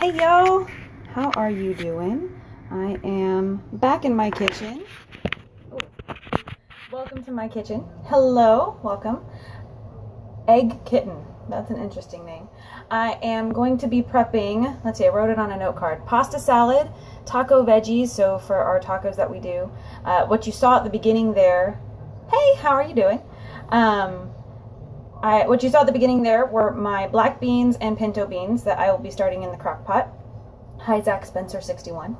Hey yo, how are you doing? I am back in my kitchen. Oh, welcome to my kitchen. Hello, welcome. Egg Kitten, that's an interesting name. I am going to be prepping, let's see, I wrote it on a note card. Pasta salad, taco veggies, so for our tacos that we do. What you saw at the beginning there, hey, how are you doing? What you saw at the beginning there were my black beans and pinto beans that I will be starting in the crock pot. Hi, Zach Spencer 61.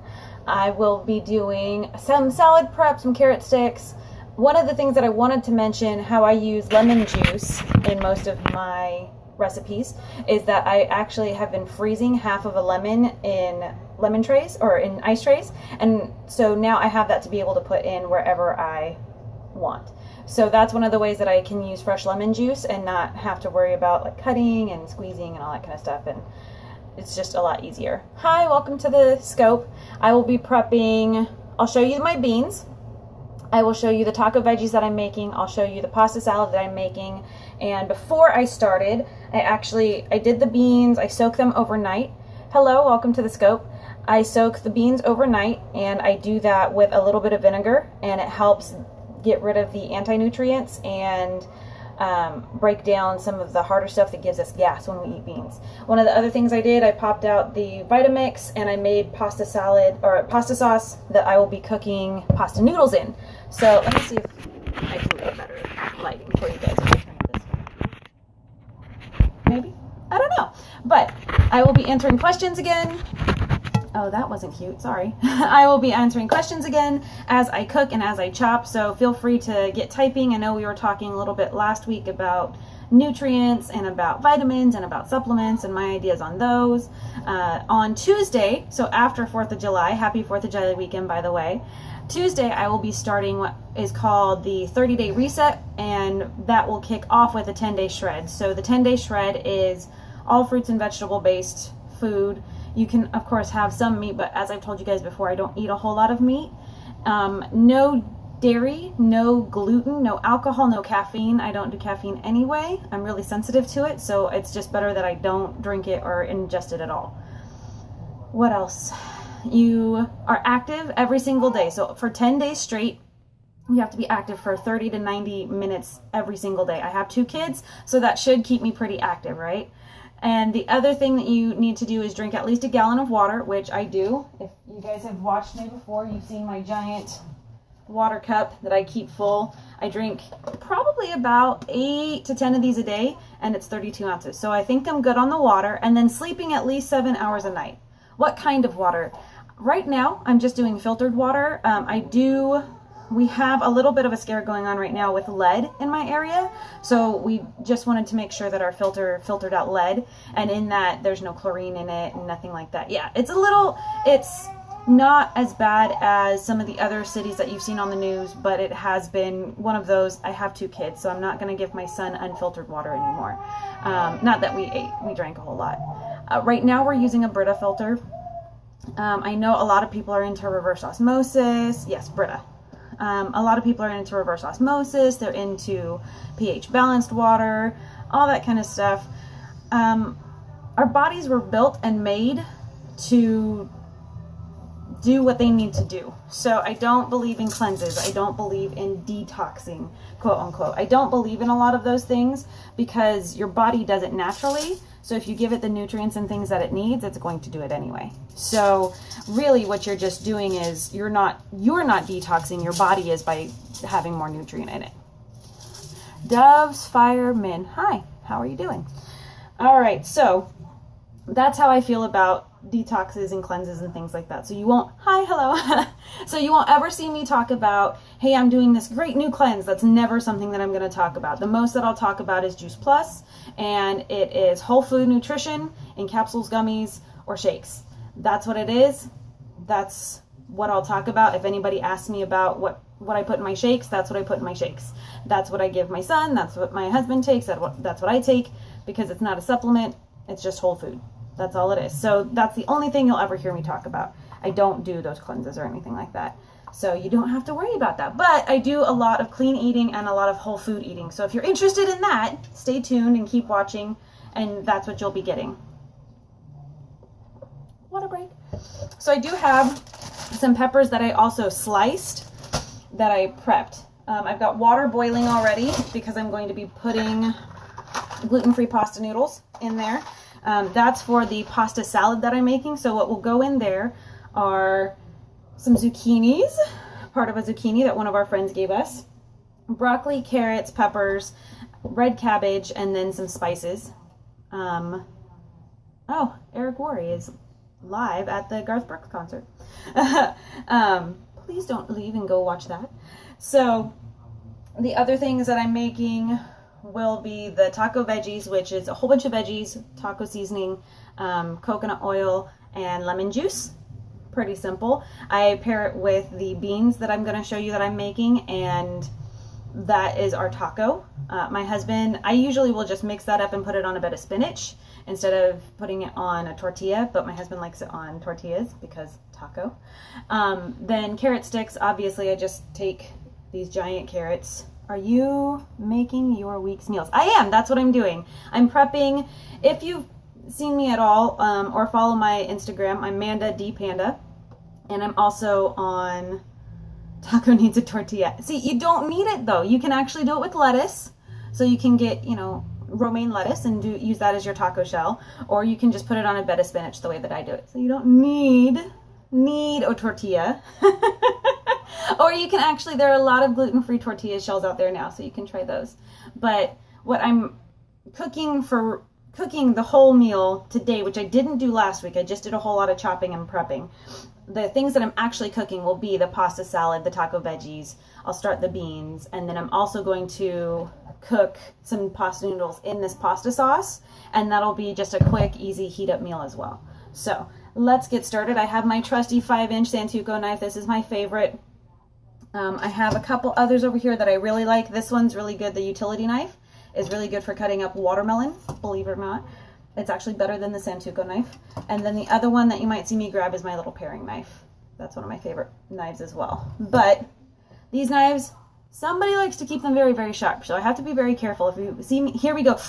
I will be doing some salad prep, some carrot sticks. One of the things that I wanted to mention, how I use lemon juice in most of my recipes, is that I actually have been freezing half of a lemon in lemon trays or in ice trays. And so now I have that to be able to put in wherever I want. So that's one of the ways that I can use fresh lemon juice and not have to worry about like cutting and squeezing and all that kind of stuff. And it's just a lot easier. Hi, welcome to the scope. I will be prepping, I'll show you my beans. I will show you the taco veggies that I'm making. I'll show you the pasta salad that I'm making. And before I started, I did the beans, I soaked them overnight. Hello, welcome to the scope. I soak the beans overnight and I do that with a little bit of vinegar, and it helps get rid of the anti-nutrients and break down some of the harder stuff that gives us gas when we eat beans. One of the other things I did, I popped out the Vitamix and I made pasta salad or pasta sauce that I will be cooking pasta noodles in. So let me see if I can get better lighting for you guys. Maybe? I don't know. But I will be answering questions again. Oh, that wasn't cute. Sorry. I will be answering questions again as I cook and as I chop, so feel free to get typing. I know we were talking a little bit last week about nutrients and about vitamins and about supplements and my ideas on those. On Tuesday, so after 4th of July, happy 4th of July weekend, by the way. Tuesday, I will be starting what is called the 30-day reset, and that will kick off with a 10-day shred. So the 10-day shred is all fruits and vegetable-based food. You can, of course, have some meat, but as I've told you guys before, I don't eat a whole lot of meat. No dairy, no gluten, no alcohol, no caffeine. I don't do caffeine anyway. I'm really sensitive to it, so it's just better that I don't drink it or ingest it at all. What else? You are active every single day. So for 10 days straight, you have to be active for 30 to 90 minutes every single day. I have 2 kids, so that should keep me pretty active, right? And the other thing that you need to do is drink at least a gallon of water, which I do. If you guys have watched me before, you've seen my giant water cup that I keep full. I drink probably about 8 to 10 of these a day, and it's 32 ounces. So I think I'm good on the water, and then sleeping at least 7 hours a night. What kind of water? Right now, I'm just doing filtered water. We have a little bit of a scare going on right now with lead in my area. So we just wanted to make sure that our filter filtered out lead, and in that there's no chlorine in it and nothing like that. Yeah, it's not as bad as some of the other cities that you've seen on the news, but it has been one of those. I have 2 kids, so I'm not going to give my son unfiltered water anymore. Not that we drank a whole lot. Right now we're using a Brita filter. I know a lot of people are into reverse osmosis. Yes, Brita. A lot of people are into reverse osmosis. They're into pH balanced water, all that kind of stuff. Our bodies were built and made to do what they need to do. So I don't believe in cleanses. I don't believe in detoxing, quote unquote. I don't believe in a lot of those things because your body does it naturally. So if you give it the nutrients and things that it needs, it's going to do it anyway. So really what you're just doing is you're not detoxing, your body is, by having more nutrient in it. Doves Fireman, hi, how are you doing? All right, so that's how I feel about detoxes and cleanses and things like that. So you won't, hi, hello. So you won't ever see me talk about, hey, I'm doing this great new cleanse. That's never something that I'm going to talk about. The most that I'll talk about is Juice Plus, and it is whole food nutrition in capsules, gummies, or shakes. That's what it is. That's what I'll talk about. If anybody asks me about what I put in my shakes, that's what I put in my shakes. That's what I give my son. That's what my husband takes. That's what I take, because it's not a supplement. It's just whole food. That's all it is. So that's the only thing you'll ever hear me talk about. I don't do those cleanses or anything like that. So you don't have to worry about that. But I do a lot of clean eating and a lot of whole food eating. So if you're interested in that, stay tuned and keep watching, and that's what you'll be getting. water break. So I do have some peppers that I also sliced that I prepped. I've got water boiling already because I'm going to be putting gluten-free pasta noodles in there. That's for the pasta salad that I'm making. So what will go in there are some zucchinis, part of a zucchini that one of our friends gave us, broccoli, carrots, peppers, red cabbage, and then some spices. Oh, Eric Worre is live at the Garth Brooks concert. Please don't leave and go watch that. So the other things that I'm making will be the taco veggies, which is a whole bunch of veggies, taco seasoning, coconut oil, and lemon juice. Pretty simple. I pair it with the beans that I'm going to show you that I'm making, and that is our taco. My husband, I usually will just mix that up and put it on a bed of spinach instead of putting it on a tortilla, but my husband likes it on tortillas because taco. Then carrot sticks, obviously I just take these giant carrots. Are you making your week's meals? I am, that's what I'm doing. I'm prepping. If you've seen me at all or follow my Instagram, I'm Manda D Panda, and I'm also on Taco Needs a Tortilla. See, you don't need it though. You can actually do it with lettuce. So you can get, you know, romaine lettuce and use that as your taco shell, or you can just put it on a bed of spinach the way that I do it. So you don't need a tortilla. Or you can actually, there are a lot of gluten-free tortilla shells out there now, so you can try those. But what I'm cooking the whole meal today, which I didn't do last week, I just did a whole lot of chopping and prepping. The things that I'm actually cooking will be the pasta salad, the taco veggies, I'll start the beans, and then I'm also going to cook some pasta noodles in this pasta sauce, and that'll be just a quick, easy heat up meal as well. So let's get started. I have my trusty 5-inch Santoku knife. This is my favorite. I have a couple others over here that I really like. This one's really good. The utility knife is really good for cutting up watermelon, believe it or not. It's actually better than the Santoku knife. And then the other one that you might see me grab is my little paring knife. That's one of my favorite knives as well. But these knives, somebody likes to keep them very, very sharp. So I have to be very careful. If you see me, here we go.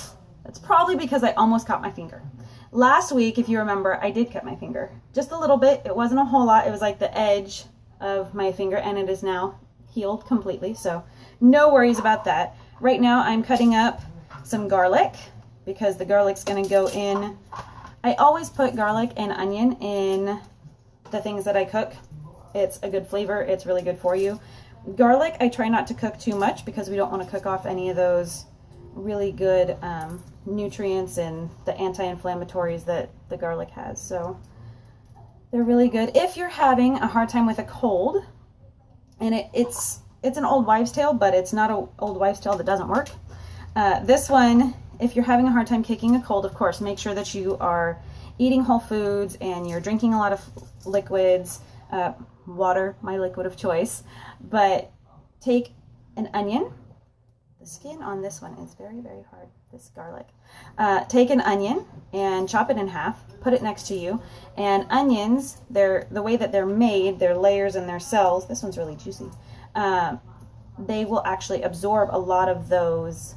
That's probably because I almost cut my finger. Last week, if you remember, I did cut my finger. Just a little bit. It wasn't a whole lot. It was like the edge of my finger, and it is now healed completely. So no worries about that. Right now I'm cutting up some garlic because the garlic's going to go in. I always put garlic and onion in the things that I cook. It's a good flavor. It's really good for you. Garlic, I try not to cook too much because we don't want to cook off any of those really good nutrients and the anti-inflammatories that the garlic has. So they're really good. If you're having a hard time with a cold, and it's an old wives' tale, but it's not an old wives' tale that doesn't work. This one, if you're having a hard time kicking a cold, of course, make sure that you are eating whole foods and you're drinking a lot of liquids, water, my liquid of choice. But take an onion. The skin on this one is very, very hard, this garlic. Take an onion and chop it in half, put it next to you. And onions, the way that they're made, their layers and their cells, this one's really juicy, they will actually absorb a lot of those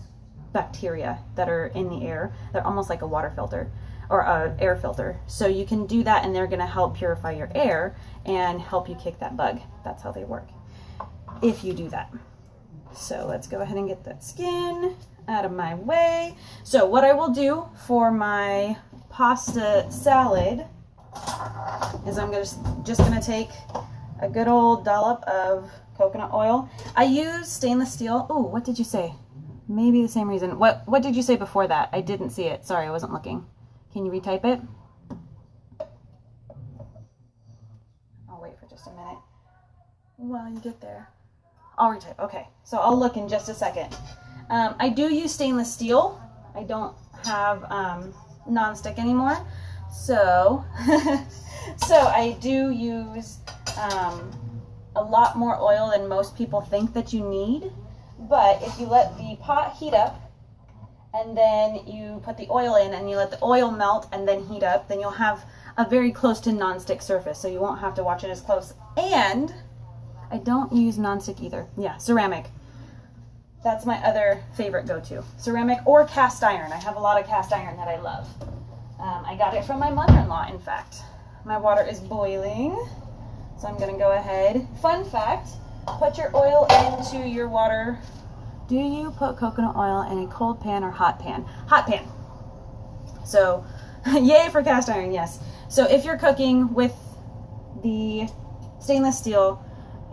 bacteria that are in the air. They're almost like a water filter or an air filter. So you can do that and they're gonna help purify your air and help you kick that bug. That's how they work, if you do that. So let's go ahead and get that skin out of my way. So what I will do for my pasta salad is I'm just gonna take a good old dollop of coconut oil. I use stainless steel. Oh, what did you say? Maybe the same reason. What did you say before that? I didn't see it. Sorry, I wasn't looking. Can you retype it? I'll wait for just a minute while you get there. I'll retype. Okay, so I'll look in just a second. I do use stainless steel. I don't have non-stick anymore. So, so I do use a lot more oil than most people think that you need. But if you let the pot heat up and then you put the oil in and you let the oil melt and then heat up, then you'll have a very close to non-stick surface. So you won't have to watch it as close. And I don't use non-stick either. Yeah, ceramic. That's my other favorite go-to. Ceramic or cast iron. I have a lot of cast iron that I love. I got it from my mother-in-law, in fact. My water is boiling, so I'm gonna go ahead. Fun fact, put your oil into your water. Do you put coconut oil in a cold pan or hot pan? Hot pan. So, yay for cast iron, yes. So if you're cooking with the stainless steel,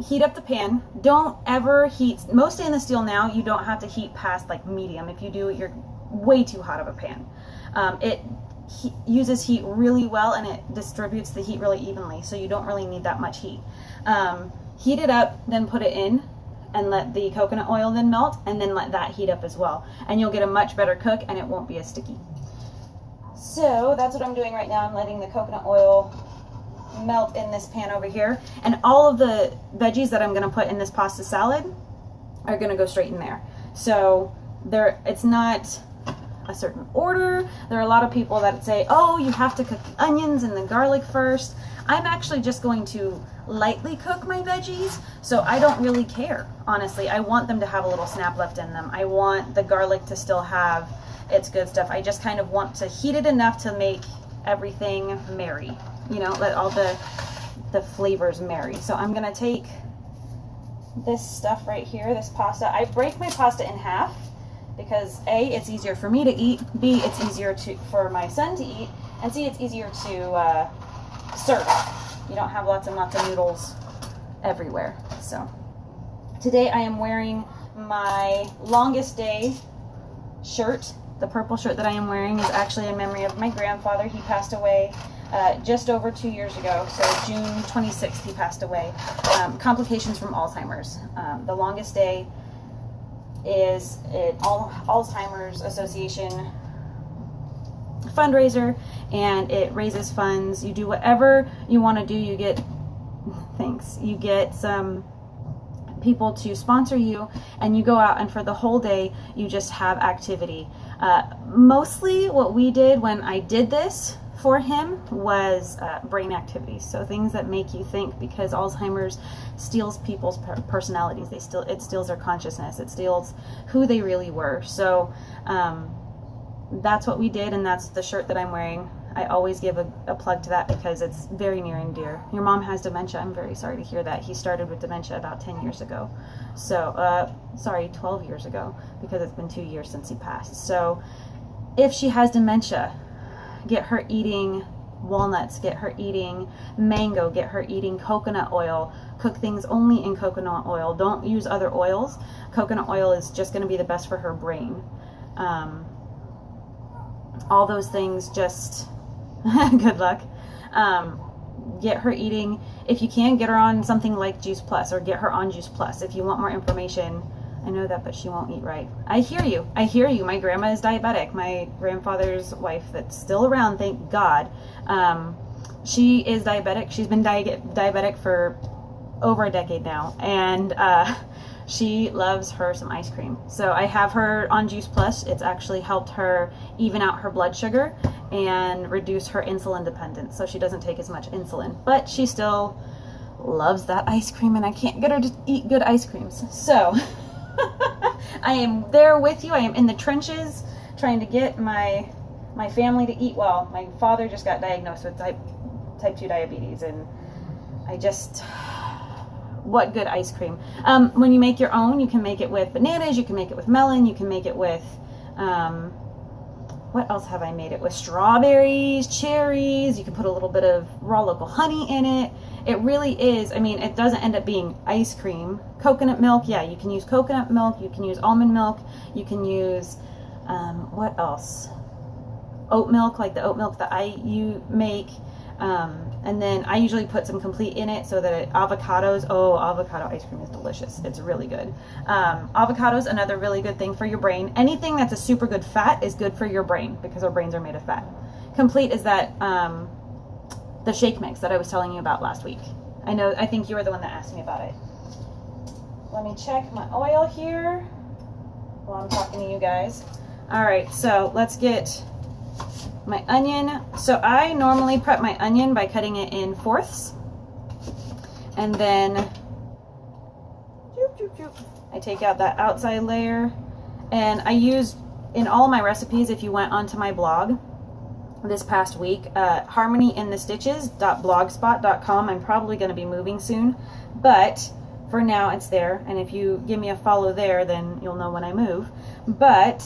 heat up the pan. Don't ever heat, most stainless steel now, you don't have to heat past like medium. If you do, you're way too hot of a pan. It uses heat really well and it distributes the heat really evenly, so you don't really need that much heat. Heat it up, then put it in and let the coconut oil then melt, and then let that heat up as well. And you'll get a much better cook and it won't be as sticky. So that's what I'm doing right now. I'm letting the coconut oil melt in this pan over here. And all of the veggies that I'm gonna put in this pasta salad are gonna go straight in there. So it's not a certain order. There are a lot of people that say, oh, you have to cook the onions and the garlic first. I'm actually just going to lightly cook my veggies, so I don't really care, honestly. I want them to have a little snap left in them. I want the garlic to still have its good stuff. I just kind of want to heat it enough to make everything marry, you know, let all the flavors marry. So I'm gonna take this stuff right here, this pasta. I break my pasta in half because A, it's easier for me to eat, B, it's easier for my son to eat, and C, it's easier to serve. You don't have lots and lots of noodles everywhere. So today I am wearing my longest day shirt. The purple shirt that I am wearing is actually in memory of my grandfather. He passed away just over 2 years ago, so June 26th he passed away. Complications from Alzheimer's. The longest day is an Alzheimer's Association fundraiser, and it raises funds. You do whatever you want to do. You get thanks. You get some people to sponsor you, and you go out, and for the whole day you just have activity. Mostly what we did when I did this for him was brain activities, so things that make you think, because Alzheimer's steals people's personalities. It steals their consciousness. It steals who they really were. So that's what we did, and that's the shirt that I'm wearing. I always give a plug to that because it's very near and dear. Your mom has dementia. I'm very sorry to hear that. He started with dementia about 10 years ago. So, sorry, 12 years ago, because it's been 2 years since he passed. So if she has dementia, get her eating walnuts, get her eating mango, get her eating coconut oil. Cook things only in coconut oil. Don't use other oils. Coconut oil is just going to be the best for her brain. All those things, just good luck. Get her eating, if you can, get her on something like Juice Plus, or get her on Juice Plus if you want more information. I know that, but she won't eat right. I hear you. I hear you. My grandma is diabetic. My grandfather's wife that's still around, thank God. She is diabetic. She's been diabetic for over a decade now, and she loves her some ice cream. So I have her on Juice Plus. It's actually helped her even out her blood sugar and reduce her insulin dependence, so she doesn't take as much insulin. But she still loves that ice cream, and I can't get her to eat good ice creams. So I am there with you. I am in the trenches trying to get my family to eat well. My father just got diagnosed with type 2 diabetes, and I just... what good ice cream. When you make your own, you can make it with bananas, you can make it with melon, you can make it with, what else have I made it with? Strawberries, cherries, you can put a little bit of raw local honey in it. It really is, I mean, it doesn't end up being ice cream. Coconut milk, yeah, you can use coconut milk, you can use almond milk, you can use, what else? Oat milk, like the oat milk that you make. And then I usually put some complete in it so that avocados, oh, avocado ice cream is delicious. It's really good. Avocados, another really good thing for your brain. Anything that's a super good fat is good for your brain because our brains are made of fat. Complete is that, the shake mix that I was telling you about last week. I think you were the one that asked me about it. Let me check my oil here while I'm talking to you guys. All right, so let's get my onion. So I normally prep my onion by cutting it in fourths, and then I take out that outside layer, and I use, in all my recipes, if you went onto my blog, this past week. harmonyinthestitches.blogspot.com. I'm probably going to be moving soon, but for now it's there, and if you give me a follow there, then you'll know when I move. But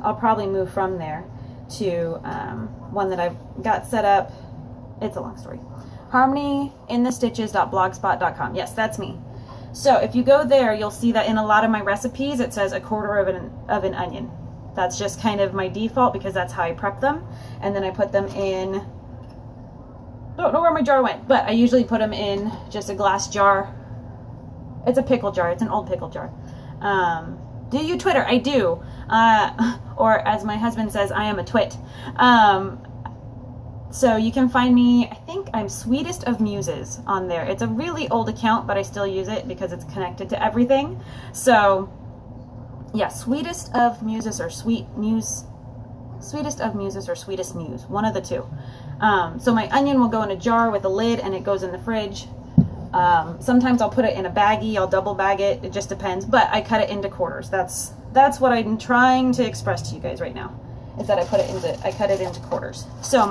I'll probably move from there to one that I've got set up. It's a long story. harmonyinthestitches.blogspot.com. Yes, that's me. So if you go there, you'll see that in a lot of my recipes it says 1/4 of an onion. That's just kind of my default because that's how I prep them. And then I put them in, don't know where my jar went, but I usually put them in just a glass jar. It's a pickle jar. It's an old pickle jar. Do you Twitter? I do. Or as my husband says, I am a twit. So you can find me, I think I'm Sweetest of Muses on there. It's a really old account, but I still use it because it's connected to everything. So yeah, Sweetest of Muses or Sweetest of Muses or Sweetest Muse, one of the two. So my onion will go in a jar with a lid and it goes in the fridge. Sometimes I'll put it in a baggie, I'll double bag it, it just depends, but I cut it into quarters. That's what I'm trying to express to you guys right now, is that I cut it into quarters. So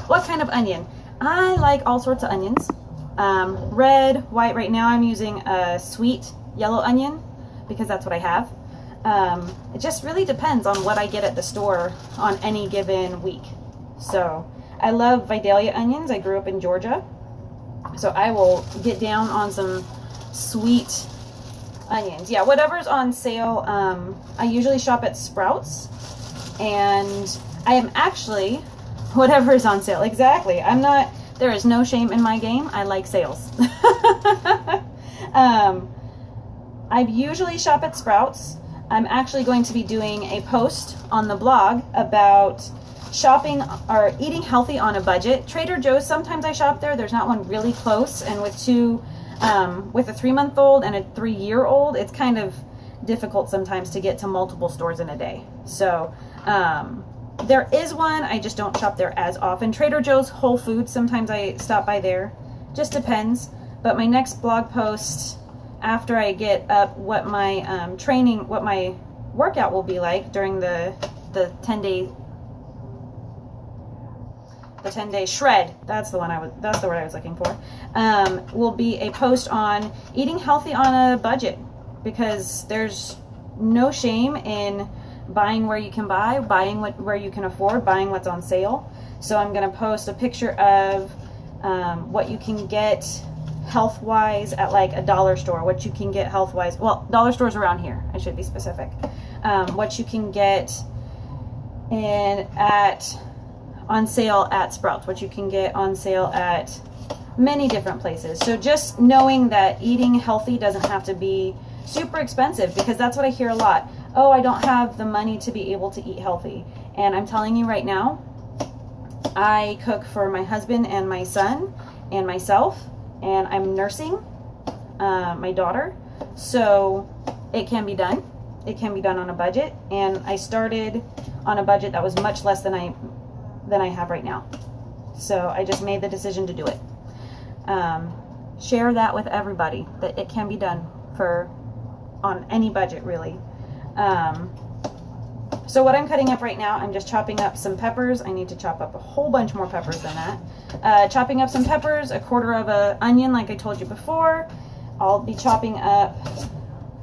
what kind of onion? I like all sorts of onions. Red, white, right now I'm using a sweet yellow onion because that's what I have. It just really depends on what I get at the store on any given week. So I love Vidalia onions. I grew up in Georgia. So I will get down on some sweet onions. Yeah, whatever's on sale. I usually shop at Sprouts, and I am actually, whatever is on sale. Exactly. There is no shame in my game. I like sales. I usually shop at Sprouts. I'm actually going to be doing a post on the blog about shopping or eating healthy on a budget. Trader Joe's, sometimes I shop there. There's not one really close, and with a 3-month-old and a 3-year-old, it's kind of difficult sometimes to get to multiple stores in a day. So there is one, I just don't shop there as often. Trader Joe's, Whole Foods, sometimes I stop by there. Just depends. But my next blog post, after I get up what my what my workout will be like during the 10-day shred, that's the word I was looking for, will be a post on eating healthy on a budget, because there's no shame in buying where you can buy, buying where you can afford, buying what's on sale. So I'm going to post a picture of what you can get health-wise at like a dollar store, what you can get health-wise, well, dollar stores around here, I should be specific, what you can get on sale at Sprouts, what you can get on sale at many different places. So just knowing that eating healthy doesn't have to be super expensive, because that's what I hear a lot. Oh, I don't have the money to be able to eat healthy. And I'm telling you right now, I cook for my husband and my son and myself, and I'm nursing my daughter, so it can be done. It can be done on a budget, and I started on a budget that was much less than I have right now. So I just made the decision to do it. Share that with everybody, that it can be done on any budget, really. So what I'm cutting up right now, I'm just chopping up some peppers. I need to chop up a whole bunch more peppers than that. Chopping up some peppers, 1/4 of an onion, like I told you before. I'll be chopping up,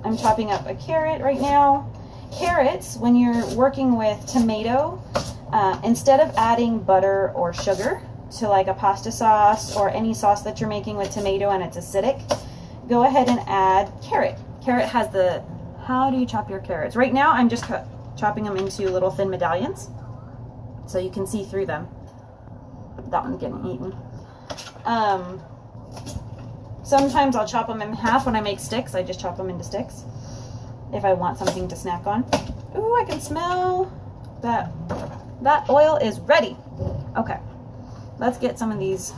I'm chopping up a carrot right now. Carrots, when you're working with tomato, instead of adding butter or sugar to like a pasta sauce or any sauce that you're making with tomato and it's acidic, go ahead and add carrot. Carrot has how do you chop your carrots? Right now I'm just chopping them into little thin medallions so you can see through them. That one's getting eaten. Sometimes I'll chop them in half when I make sticks. I just chop them into sticks if I want something to snack on. Ooh, I can smell that. That oil is ready. Okay, let's get some of this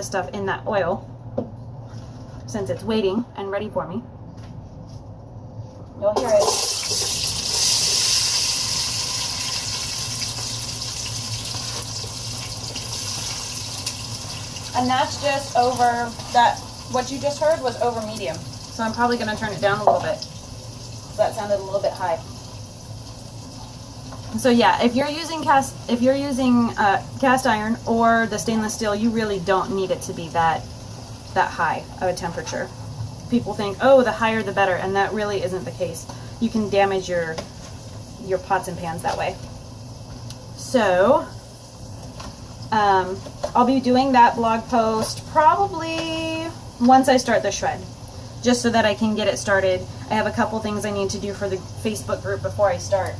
stuff in that oil since it's waiting and ready for me. You'll hear it. And that's just over that. What you just heard was over medium. So I'm probably going to turn it down a little bit. That sounded a little bit high. So yeah, if you're using cast iron or the stainless steel, you really don't need it to be that high of a temperature. People think, oh, the higher the better, and that really isn't the case. You can damage your pots and pans that way. So I'll be doing that blog post probably once I start the shred, just so that I can get it started. I have a couple things I need to do for the Facebook group before I start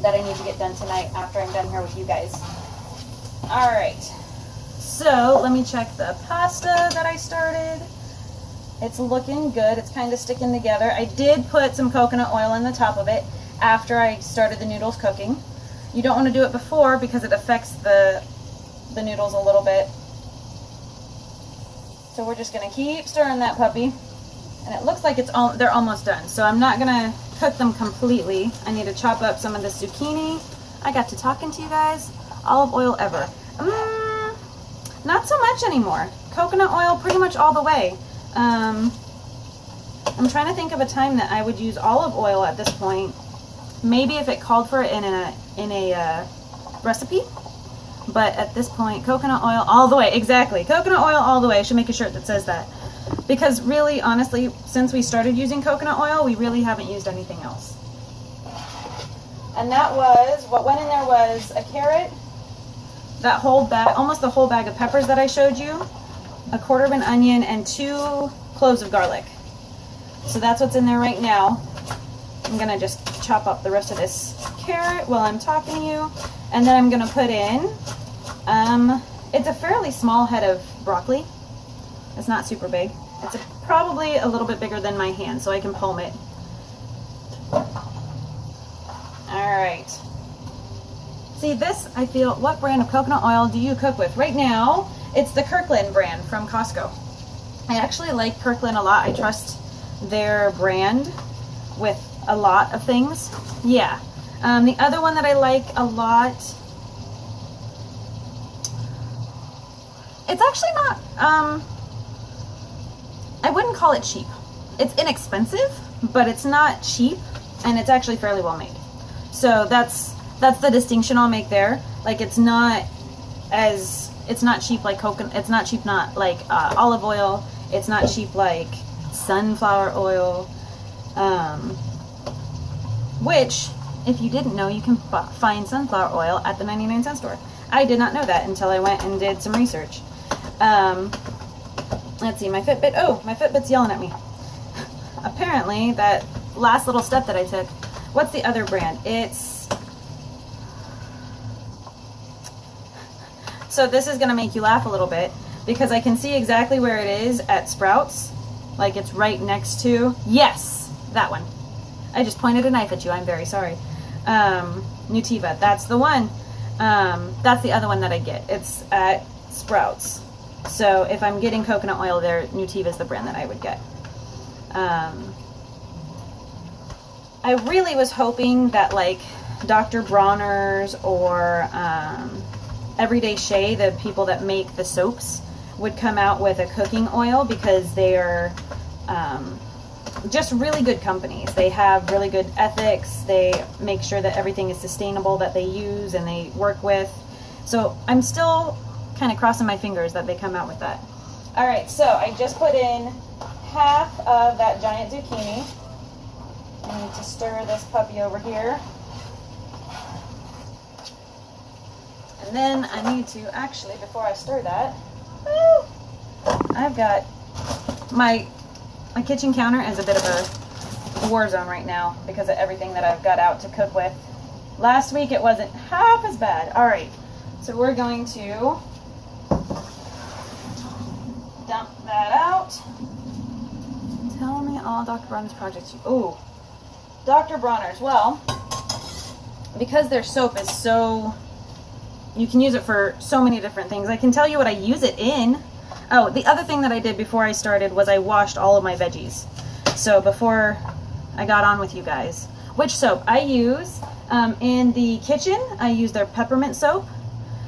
that I need to get done tonight after I'm done here with you guys. All right, so let me check the pasta that I started. It's looking good. It's kind of sticking together. I did put some coconut oil in the top of it after I started the noodles cooking. You don't want to do it before because it affects the noodles a little bit. So we're just going to keep stirring that puppy. And it looks like they're almost done. So I'm not going to cook them completely. I need to chop up some of the zucchini. I got to talking to you guys. Olive oil ever. Not so much anymore. Coconut oil pretty much all the way. I'm trying to think of a time that I would use olive oil at this point. Maybe if it called for it in a recipe. But at this point, coconut oil all the way. Exactly. Coconut oil all the way. I should make a shirt that says that. Because really, honestly, since we started using coconut oil, we really haven't used anything else. And that was, what went in there was a carrot, that whole bag, almost the whole bag of peppers that I showed you, a quarter of an onion, and 2 cloves of garlic. So that's what's in there right now. I'm going to just chop up the rest of this carrot while I'm talking to you. And then I'm going to put in, it's a fairly small head of broccoli. It's not super big. It's probably a little bit bigger than my hand, so I can palm it. Alright. See, this, I feel, what brand of coconut oil do you cook with? Right now, it's the Kirkland brand from Costco. I actually like Kirkland a lot. I trust their brand with a lot of things. Yeah. The other one that I like a lot, it's actually not, I wouldn't call it cheap. It's inexpensive, but it's not cheap, and it's actually fairly well made. So that's the distinction I'll make there. Like, it's not cheap like coconut, it's not cheap like olive oil, it's not cheap like sunflower oil, which, if you didn't know, you can find sunflower oil at the 99-cent store. I did not know that until I went and did some research. Let's see, my Fitbit's yelling at me. Apparently, that last little step that I took, what's the other brand? So this is going to make you laugh a little bit, because I can see exactly where it is at Sprouts. Like, it's right next to, yes, that one. I just pointed a knife at you, I'm very sorry. Nutiva, that's the one. That's the other one that I get. It's at Sprouts. So if I'm getting coconut oil there, Nutiva is the brand that I would get. I really was hoping that, like, Dr. Bronner's or Everyday Shea, the people that make the soaps, would come out with a cooking oil, because they are just really good companies. They have really good ethics. They make sure that everything is sustainable that they use and they work with. So I'm still kind of crossing my fingers that they come out with that. Alright, so I just put in half of that giant zucchini. I need to stir this puppy over here. And then I need to, actually, before I stir that, I've got my kitchen counter is a bit of a war zone right now because of everything that I've got out to cook with. Last week it wasn't half as bad. Alright, so we're going to dump that out. Tell me all Dr. Bronner's projects. Ooh, Dr. Bronner's. Well, because their soap is so, you can use it for so many different things. I can tell you what I use it in. Oh, the other thing that I did before I started was I washed all of my veggies. So before I got on with you guys, which soap I use in the kitchen, I use their peppermint soap.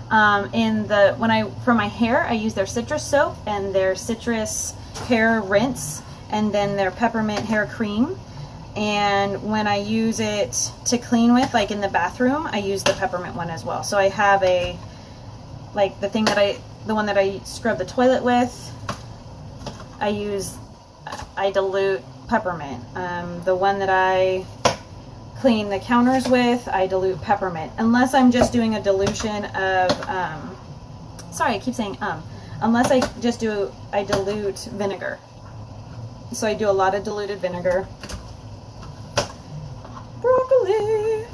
For my hair, I use their citrus soap and their citrus hair rinse, and then their peppermint hair cream. And when I use it to clean with, like in the bathroom, I use the peppermint one as well. So I have a, like the one that I scrub the toilet with, I dilute peppermint. The one that I clean the counters with, I dilute peppermint. Unless I'm just doing a dilution of, sorry, I keep saying unless I dilute vinegar. So I do a lot of diluted vinegar. Broccoli.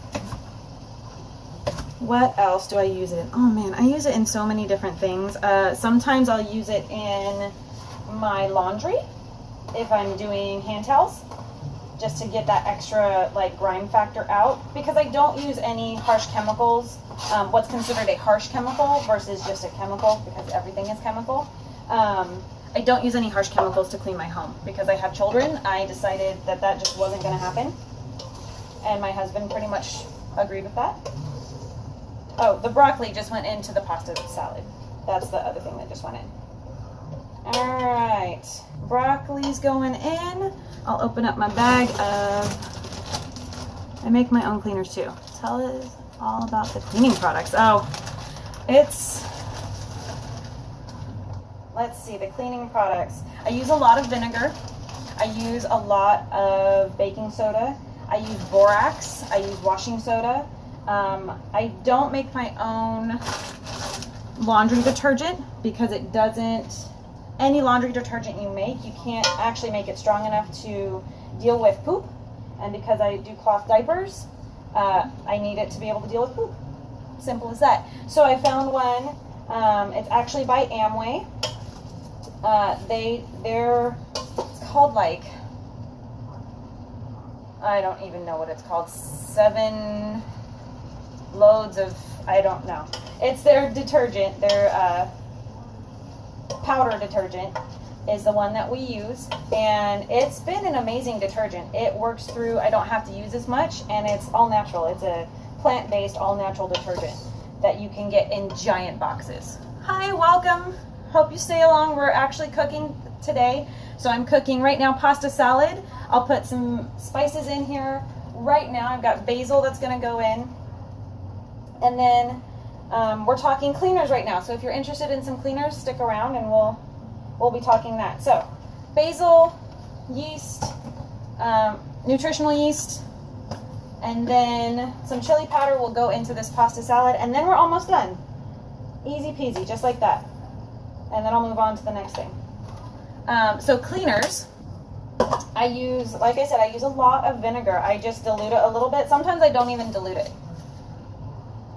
What else do I use it in? Oh man, I use it in so many different things. Sometimes I'll use it in my laundry if I'm doing hand towels, just to get that extra like grime factor out, because I don't use any harsh chemicals. What's considered a harsh chemical versus just a chemical, because everything is chemical. I don't use any harsh chemicals to clean my home because I have children. I decided that just wasn't going to happen, and my husband pretty much agreed with that. Oh, the broccoli just went into the pasta salad. That's the other thing that just went in. All right, broccoli's going in. I'll open up my bag of, I make my own cleaners too. Tell us all about the cleaning products. Oh, let's see, the cleaning products. I use a lot of vinegar. I use a lot of baking soda. I use borax. I use washing soda. I don't make my own laundry detergent because it doesn't, any laundry detergent you make, you can't actually make it strong enough to deal with poop. And because I do cloth diapers, I need it to be able to deal with poop. Simple as that. So I found one, it's actually by Amway. It's called like, I don't even know what it's called, 7 loads of, I don't know. It's their detergent, their powder detergent is the one that we use, and it's been an amazing detergent. It works through, I don't have to use as much, and it's all natural. It's a plant-based, all-natural detergent that you can get in giant boxes. Hi, welcome. Hope you stay along. We're actually cooking today. So I'm cooking right now pasta salad. I'll put some spices in here right now. I've got basil that's going to go in. And then we're talking cleaners right now. So if you're interested in some cleaners, stick around and we'll be talking that. So basil, yeast, nutritional yeast, and then some chili powder will go into this pasta salad, and then we're almost done. Easy peasy, just like that. And then I'll move on to the next thing. So cleaners, I use, like I said, I use a lot of vinegar. I just dilute it a little bit. Sometimes I don't even dilute it.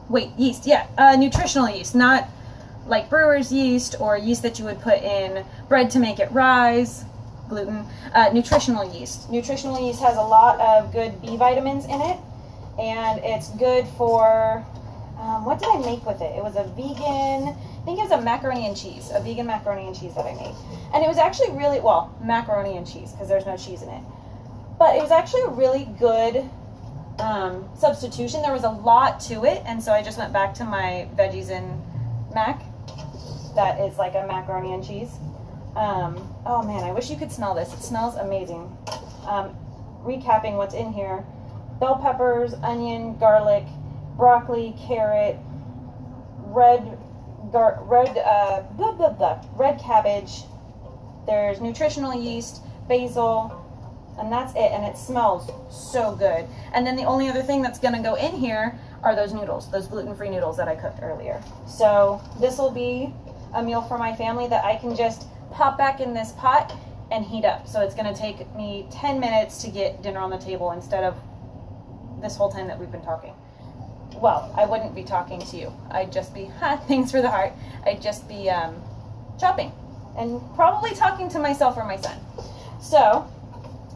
Wait, yeast, yeah, nutritional yeast, not like brewer's yeast or yeast that you would put in bread to make it rise, gluten. Nutritional yeast. Nutritional yeast has a lot of good B vitamins in it, and it's good for, what did I make with it? It was a vegan, I think it was a macaroni and cheese, a vegan macaroni and cheese that I made. And it was actually really, well, macaroni and cheese, because there's no cheese in it. But it was actually a really good substitution. There was a lot to it, and so I just went back to my veggies and mac. That is like a macaroni and cheese. Oh man, I wish you could smell this. It smells amazing. Recapping what's in here: bell peppers, onion, garlic, broccoli, carrot, red cabbage. There's nutritional yeast, basil, and that's it. And it smells so good. And then the only other thing that's going to go in here are those noodles, those gluten-free noodles that I cooked earlier. So this will be a meal for my family that I can just pop back in this pot and heat up. So it's going to take me 10 minutes to get dinner on the table instead of this whole time that we've been talking. Well, I wouldn't be talking to you. I'd just be, thanks for the heart. I'd just be chopping and probably talking to myself or my son. So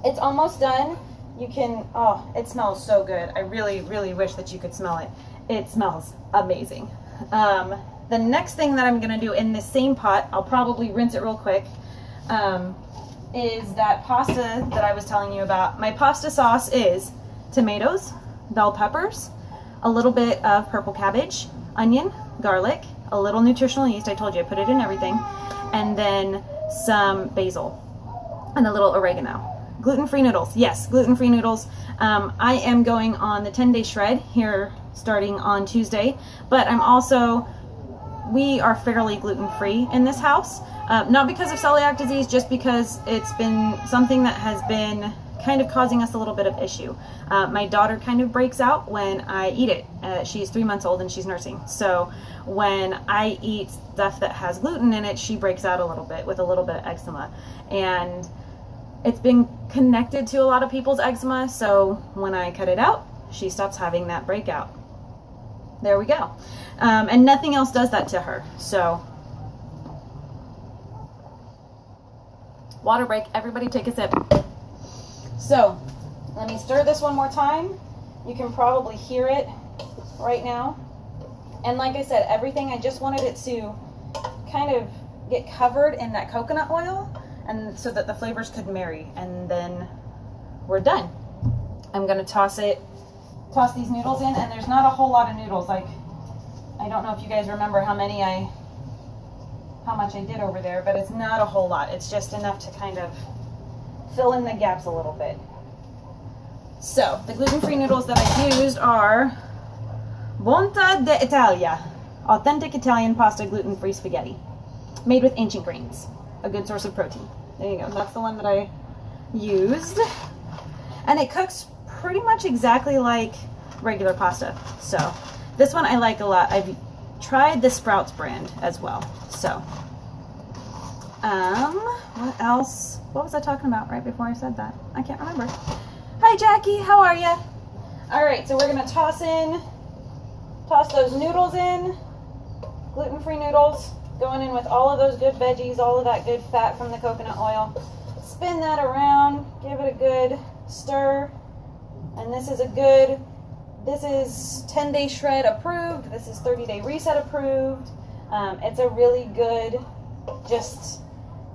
it's almost done. You can, oh, it smells so good. I really, really wish that you could smell it. It smells amazing. The next thing that I'm going to do in this same pot, I'll probably rinse it real quick, is that pasta that I was telling you about. My pasta sauce is tomatoes, bell peppers, a little bit of purple cabbage, onion, garlic, a little nutritional yeast. I told you I put it in everything. And then some basil and a little oregano. Gluten-free noodles. Yes, gluten-free noodles. I am going on the 10-day shred here starting on Tuesday, but we are fairly gluten-free in this house. Not because of celiac disease, just because it's been something that has been kind of causing us a little bit of issue. My daughter kind of breaks out when I eat it. She's 3 months old and she's nursing. So when I eat stuff that has gluten in it, she breaks out a little bit with a little bit of eczema. And it's been connected to a lot of people's eczema. So when I cut it out, she stops having that breakout. There we go. And nothing else does that to her. So water break, everybody take a sip. So let me stir this one more time. You can probably hear it right now. And like I said, everything, I just wanted it to kind of get covered in that coconut oil, and so that the flavors could marry, and then we're done. I'm gonna toss these noodles in, and there's not a whole lot of noodles. Like, I don't know if you guys remember how much I did over there, but it's not a whole lot. It's just enough to kind of fill in the gaps a little bit. So the gluten-free noodles that I used are Bontà d'Italia, authentic Italian pasta gluten-free spaghetti, made with ancient grains, a good source of protein. There you go. That's the one that I used, and it cooks pretty much exactly like regular pasta. So this one I like a lot. I've tried the Sprouts brand as well. So what else? What was I talking about right before I said that? I can't remember. Hi Jackie, how are you? All right, so we're gonna toss those noodles in, gluten-free noodles, going in with all of those good veggies, all of that good fat from the coconut oil. Spin that around, give it a good stir, and this is 10-day shred approved. This is 30-day reset approved. It's a really good just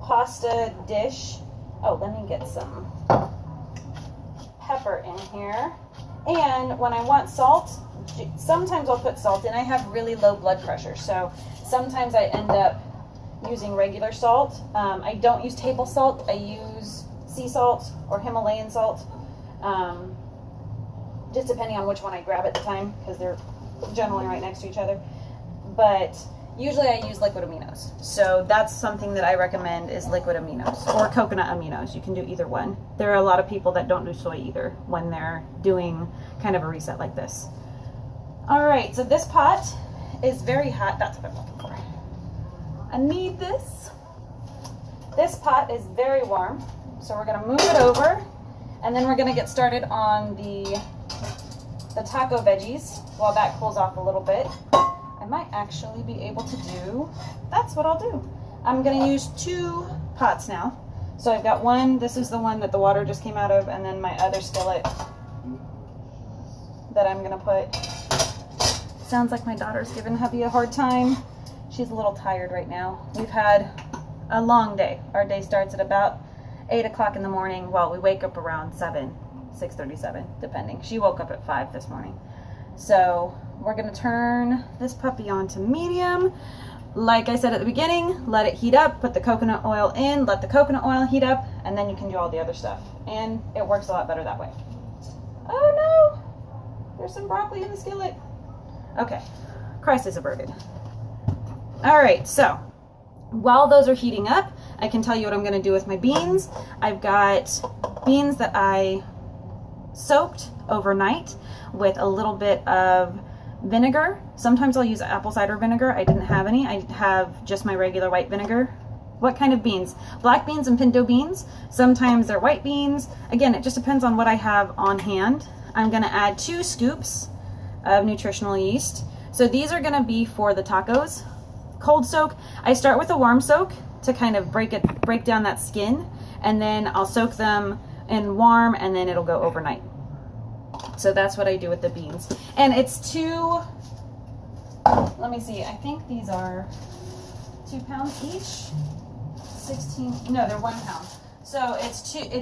pasta dish. Oh, let me get some pepper in here. And when I want salt, sometimes I'll put salt in. I have really low blood pressure, so sometimes I end up using regular salt. I don't use table salt. I use sea salt or Himalayan salt, just depending on which one I grab at the time, because they're generally right next to each other. But usually I use liquid aminos. So that's something that I recommend, is liquid aminos or coconut aminos. You can do either one. There are a lot of people that don't do soy either when they're doing kind of a reset like this. All right, so this pot is very hot. That's what I'm looking for. I need this. This pot is very warm. So we're gonna move it over, and then we're gonna get started on the taco veggies while that cools off a little bit. I might actually be able to do, that's what I'll do. I'm gonna use 2 pots now. So I've got one, this is the one that the water just came out of, and then my other skillet that I'm gonna put. Sounds like my daughter's giving hubby a hard time. She's a little tired right now. We've had a long day. Our day starts at about 8 o'clock in the morning. Well, we wake up around 6:37, depending. She woke up at 5 this morning. So we're gonna turn this puppy on to medium. Like I said at the beginning, let it heat up, put the coconut oil in, let the coconut oil heat up, and then you can do all the other stuff. And it works a lot better that way. Oh no, there's some broccoli in the skillet. Okay, crisis averted. All right, so while those are heating up, I can tell you what I'm gonna do with my beans. I've got beans that I soaked overnight with a little bit of vinegar. Sometimes I'll use apple cider vinegar. I didn't have any. I have just my regular white vinegar. What kind of beans? Black beans and pinto beans. Sometimes they're white beans. Again, it just depends on what I have on hand. I'm gonna add 2 scoops of nutritional yeast. So these are gonna be for the tacos. Cold soak. I start with a warm soak to kind of break down that skin, and then I'll soak them in warm, and then it'll go overnight. So that's what I do with the beans. And it's 2, let me see, I think these are 2 pounds each. 16, no, they're 1 pound. So it's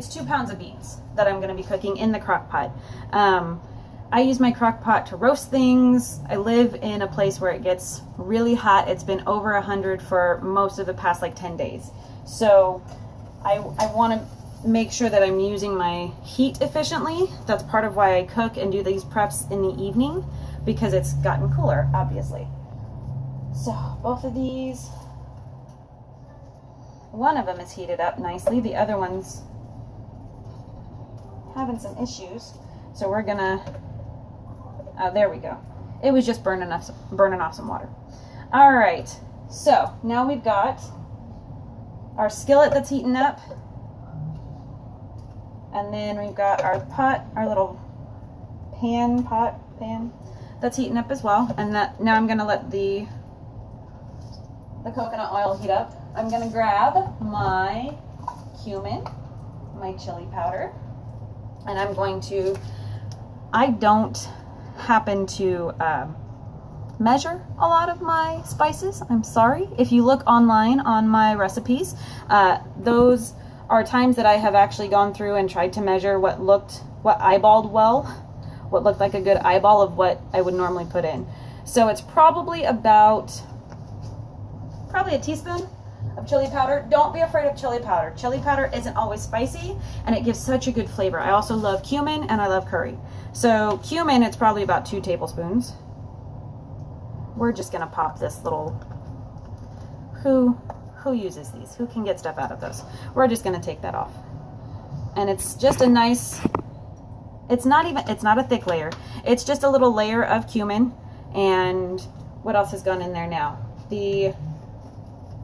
2 pounds of beans that I'm gonna be cooking in the crock pot. I use my crock pot to roast things. I live in a place where it gets really hot. It's been over 100 for most of the past like 10 days. So I want to make sure that I'm using my heat efficiently. That's part of why I cook and do these preps in the evening, because it's gotten cooler, obviously. So both of these, one of them is heated up nicely. The other one's having some issues. So we're gonna, oh, there we go. It was just burning off some water. All right, so now we've got our skillet that's heating up. And then we've got our pot, our little pan that's heating up as well. And that now I'm gonna let the coconut oil heat up. I'm gonna grab my cumin, my chili powder, and I'm going to, I don't happen to measure a lot of my spices. I'm sorry. If you look online on my recipes, those are times that I have actually gone through and tried to measure what eyeballed well, what looked like a good eyeball of what I would normally put in. So it's probably a teaspoon of chili powder. Don't be afraid of chili powder. Chili powder isn't always spicy, and it gives such a good flavor. I also love cumin and I love curry. So cumin, it's probably about 2 tablespoons. We're just gonna pop this little, who uses these? Who can get stuff out of those? We're just gonna take that off. And it's just a nice, it's not a thick layer. It's just a little layer of cumin. And what else has gone in there now? The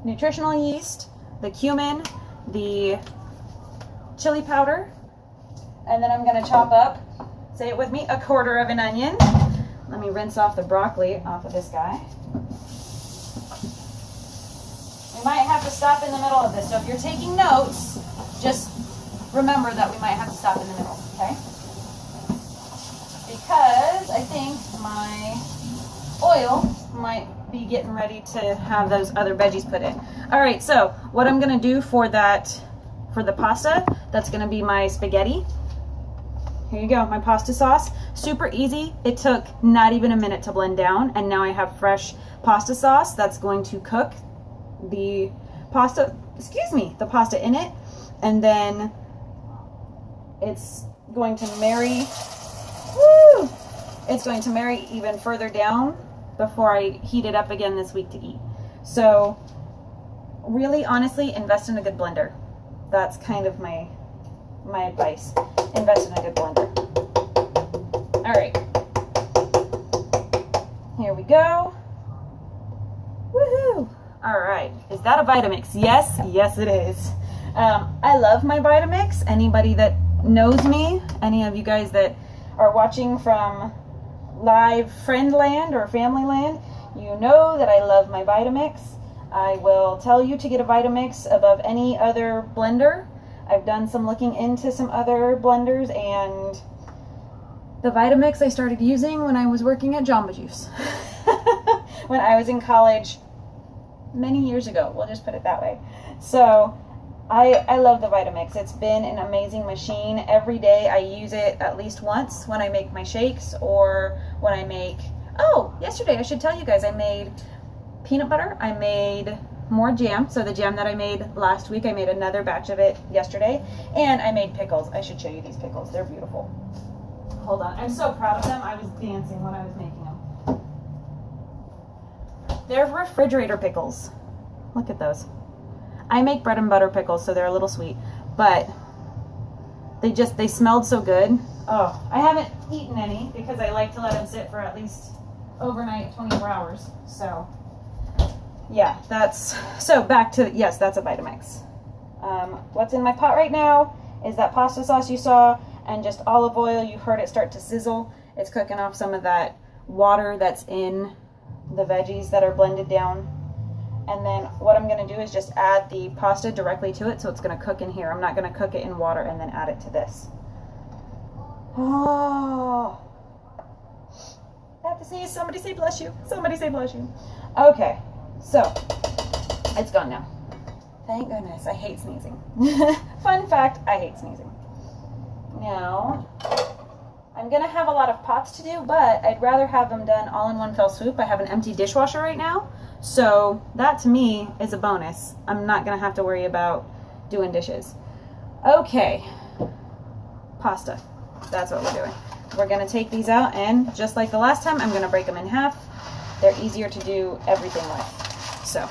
nutritional yeast, the cumin, the chili powder, and then I'm gonna chop up, say it with me, 1/4 of an onion. Let me rinse off the broccoli off of this guy. We might have to stop in the middle of this, so if you're taking notes, just remember that we might have to stop in the middle, okay? Because I think my oil might be getting ready to have those other veggies put in. All right, so what I'm gonna do for the pasta, that's gonna be my spaghetti. Here you go, my pasta sauce. Super easy. It took not even a minute to blend down, and now I have fresh pasta sauce that's going to cook the pasta, the pasta in it, and then it's going to marry, it's going to marry even further down before I heat it up again this week to eat. So really, honestly, invest in a good blender. That's kind of my advice. Invest in a good blender. All right, here we go. Woohoo! All right, is that a Vitamix? Yes, yes it is. I love my Vitamix. Anybody that knows me, any of you guys that are watching from live friend land or family land, you know that I love my Vitamix. I will tell you to get a Vitamix above any other blender. I've done some looking into some other blenders, and the Vitamix I started using when I was working at Jamba Juice. When I was in college many years ago, we'll just put it that way. So I love the Vitamix. It's been an amazing machine. Every day I use it at least once when I make my shakes, or when I make, oh, yesterday I should tell you guys, I made peanut butter. I made more jam. So the jam that I made last week, I made another batch of it yesterday, and I made pickles. I should show you these pickles. They're beautiful. Hold on. I'm so proud of them. I was dancing when I was making them. They're refrigerator pickles. Look at those. I make bread and butter pickles, so they're a little sweet, but they smelled so good. Oh, I haven't eaten any because I like to let them sit for at least overnight, 24 hours. So yeah, so back to, yes, that's a Vitamix. What's in my pot right now is that pasta sauce you saw, and just olive oil. You heard it start to sizzle. It's cooking off some of that water that's in the veggies that are blended down. And then what I'm going to do is just add the pasta directly to it, so it's going to cook in here. I'm not going to cook it in water and then add it to this. Oh, I have to say, somebody say bless you. Somebody say bless you. Okay, so it's gone now. Thank goodness. I hate sneezing. Fun fact, I hate sneezing. Now, I'm going to have a lot of pots to do, but I'd rather have them done all in one fell swoop. I have an empty dishwasher right now, so that to me is a bonus. I'm not going to have to worry about doing dishes. Okay, pasta. That's what we're doing. We're gonna take these out, and just like the last time, I'm gonna break them in half. They're easier to do everything with. So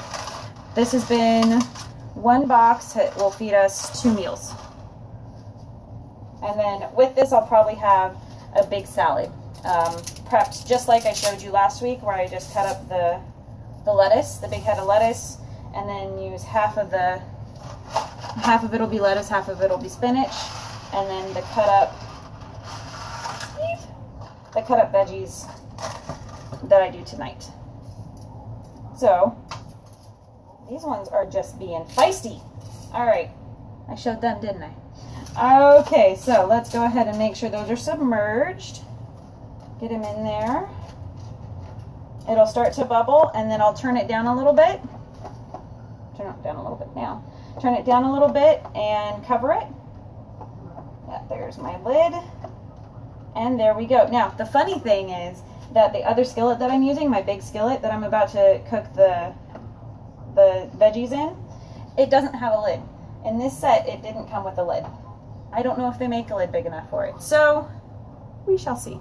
this has been one box that will feed us 2 meals. And then with this, I'll probably have a big salad. Prepped just like I showed you last week, where I just cut up the lettuce, the big head of lettuce, and then use half of it will be lettuce, half of it will be spinach, and then the cut up veggies that I do tonight. So these ones are just being feisty. All right, I showed them, didn't I? Okay, so let's go ahead and make sure those are submerged. Get them in there. It'll start to bubble, and then I'll turn it down a little bit. Turn it down a little bit now. Turn it down a little bit and cover it. Yeah, there's my lid. And there we go. Now, the funny thing is that the other skillet that I'm using, my big skillet that I'm about to cook the veggies in, it doesn't have a lid. In this set, it didn't come with a lid. I don't know if they make a lid big enough for it. So, we shall see.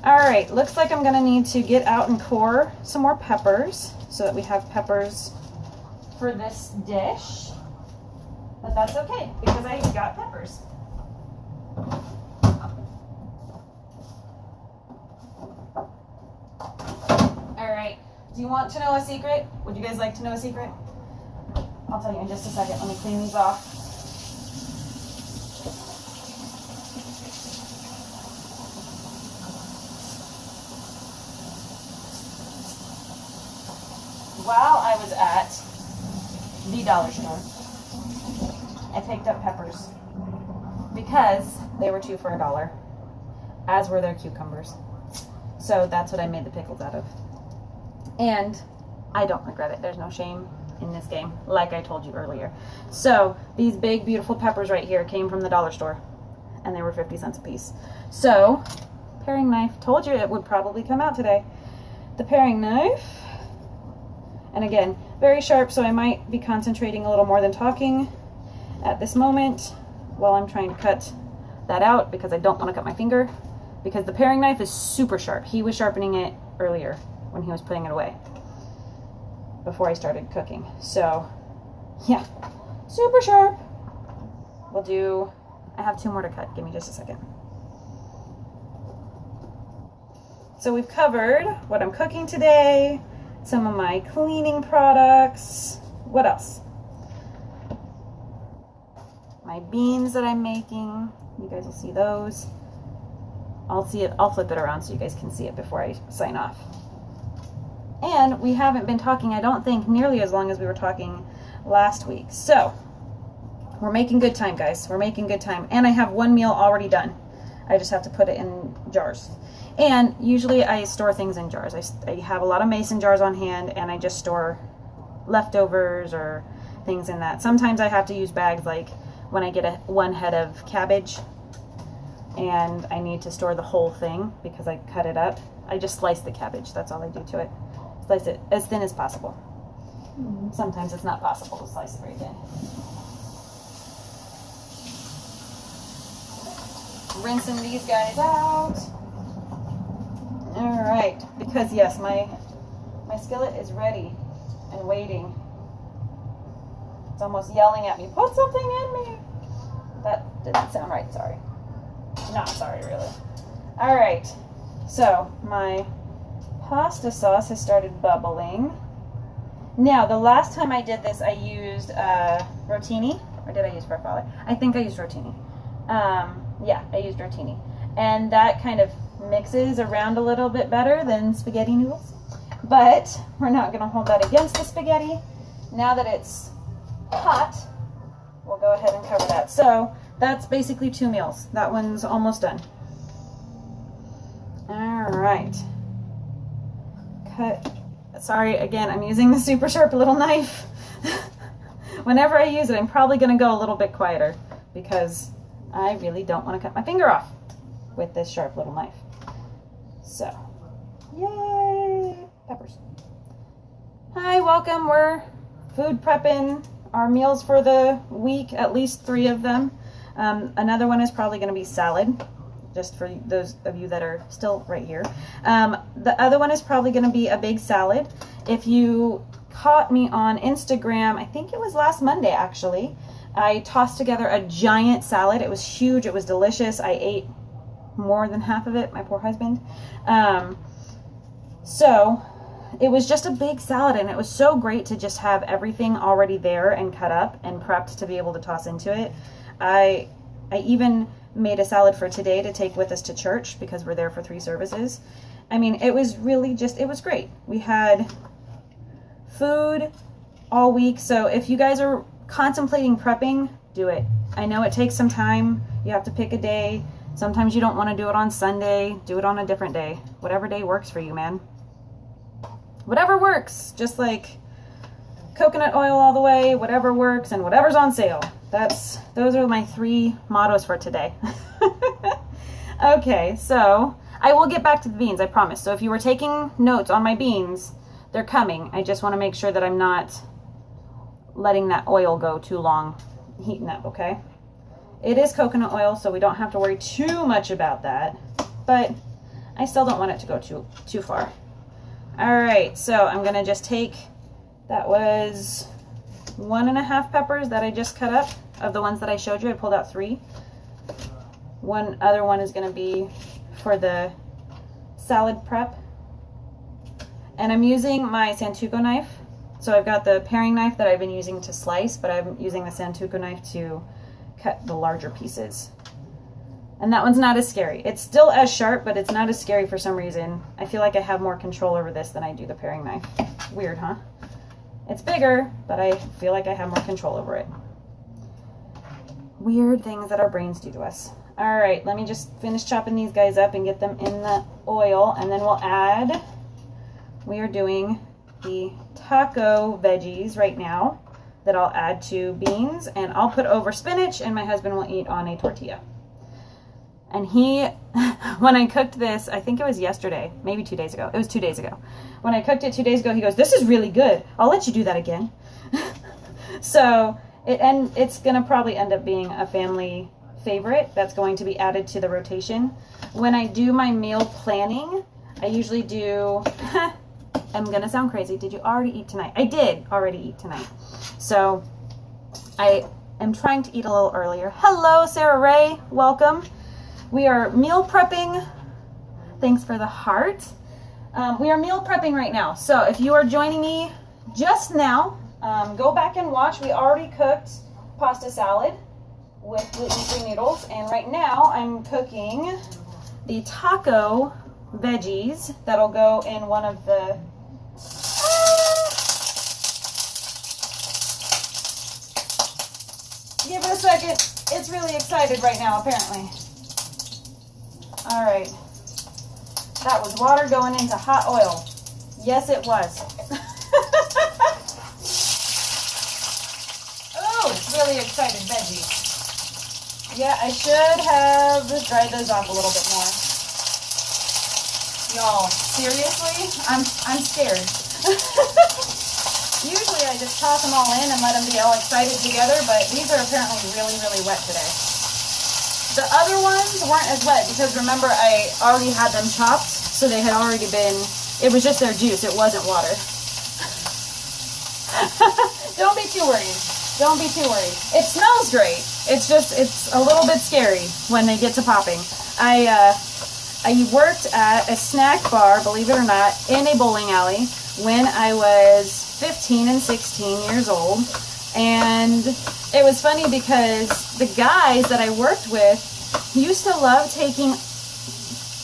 All right, looks like I'm gonna need to get out and core some more peppers so that we have peppers for this dish. But that's okay, because I got peppers. All right, do you want to know a secret? Would you guys like to know a secret? I'll tell you in just a second. Let me clean these off. While I was at the dollar store, I picked up peppers because they were 2 for $1, as were their cucumbers. So that's what I made the pickles out of. And I don't regret it. There's no shame in this game, like I told you earlier. So these big, beautiful peppers right here came from the dollar store, and they were 50 cents a piece. So, paring knife, told you it would probably come out today. The paring knife, and again, very sharp, so I might be concentrating a little more than talking at this moment while I'm trying to cut that out, because I don't want to cut my finger, because the paring knife is super sharp. He was sharpening it earlier when he was putting it away before I started cooking. So yeah, super sharp. We'll do, I have 2 more to cut. Give me just a second. So we've covered what I'm cooking today, some of my cleaning products. What else? My beans that I'm making. You guys will see those. I'll flip it around so you guys can see it before I sign off. And we haven't been talking, I don't think, nearly as long as we were talking last week. So we're making good time, guys. We're making good time. And I have 1 meal already done. I just have to put it in jars. And usually I store things in jars. I have a lot of mason jars on hand, and I just store leftovers or things in that. Sometimes I have to use bags, like when I get 1 head of cabbage and I need to store the whole thing because I cut it up. I just slice the cabbage. That's all I do to it. Slice it as thin as possible. Sometimes it's not possible to slice it very thin. Rinsing these guys out. All right, because yes, my skillet is ready and waiting. It's almost yelling at me, put something in me. That didn't sound right, sorry. Not sorry, really. All right, so my pasta sauce has started bubbling. Now, the last time I did this, I used rotini, or did I use farfalle? I think I used rotini. Yeah, I used rotini. And that kind of mixes around a little bit better than spaghetti noodles. But we're not going to hold that against the spaghetti. Now that it's hot, we'll go ahead and cover that. So that's basically 2 meals. That one's almost done. All right. Cut. Sorry, again, I'm using the super sharp little knife. Whenever I use it, I'm probably going to go a little bit quieter because I really don't want to cut my finger off with this sharp little knife. So, yay! Peppers. Hi, welcome. We're food prepping our meals for the week, at least 3 of them. Another one is probably going to be salad, just for those of you that are still right here. The other one is probably going to be a big salad. If you caught me on Instagram, I think it was last Monday actually, I tossed together a giant salad. It was huge. It was delicious. I ate more than half of it, my poor husband. So it was just a big salad, and it was so great to just have everything already there and cut up and prepped to be able to toss into it. I even made a salad for today to take with us to church because we're there for 3 services. I mean, it was really just, it was great. We had food all week. So if you guys are contemplating prepping, do it. I know it takes some time. You have to pick a day. Sometimes you don't want to do it on Sunday. Do it on a different day. Whatever day works for you, man. Whatever works. Just like coconut oil all the way, whatever works, and whatever's on sale. Those are my 3 mottos for today. Okay, so I will get back to the beans, I promise. So if you were taking notes on my beans, they're coming. I just want to make sure that I'm not letting that oil go too long heating up, okay? It is coconut oil, so we don't have to worry too much about that, but I still don't want it to go too far. All right, so I'm gonna just take, that was 1.5 peppers that I just cut up of the ones that I showed you. I pulled out 3. One other one is gonna be for the salad prep. And I'm using my Santoku knife. So I've got the paring knife that I've been using to slice, but I'm using the Santoku knife to cut the larger pieces. And that one's not as scary. It's still as sharp, but it's not as scary for some reason. I feel like I have more control over this than I do the paring knife. Weird, huh? It's bigger, but I feel like I have more control over it. Weird things that our brains do to us. All right, let me just finish chopping these guys up and get them in the oil, and then we'll add, we are doing the taco veggies right now that I'll add to beans, and I'll put over spinach, and my husband will eat on a tortilla. And he, when I cooked this, I think it was yesterday, maybe 2 days ago. It was 2 days ago. When I cooked it 2 days ago, he goes, "This is really good. I'll let you do that again." So it's going to probably end up being a family favorite that's going to be added to the rotation. When I do my meal planning, I usually do, I'm going to sound crazy. Did you already eat tonight? I did already eat tonight. So I am trying to eat a little earlier. Hello, Sarah Ray. Welcome. We are meal prepping. Thanks for the heart. We are meal prepping right now. So if you are joining me just now, go back and watch. We already cooked pasta salad with gluten-free noodles. And right now I'm cooking the taco veggies that'll go in one of the... Give it a second. It's really excited right now, apparently. All right. That was water going into hot oil. Yes, it was. Oh, really excited veggies. Yeah, I should have dried those off a little bit more. Y'all, seriously? I'm scared. Usually I just toss them all in and let them be all excited together, but these are apparently really, really wet today. The other ones weren't as wet because remember I already had them chopped, so they had already been, it was just their juice, it wasn't water. Don't be too worried. Don't be too worried. It smells great. It's just, it's a little bit scary when they get to popping. I worked at a snack bar, believe it or not, in a bowling alley when I was 15 and 16 years old. And it was funny because the guys that I worked with used to love taking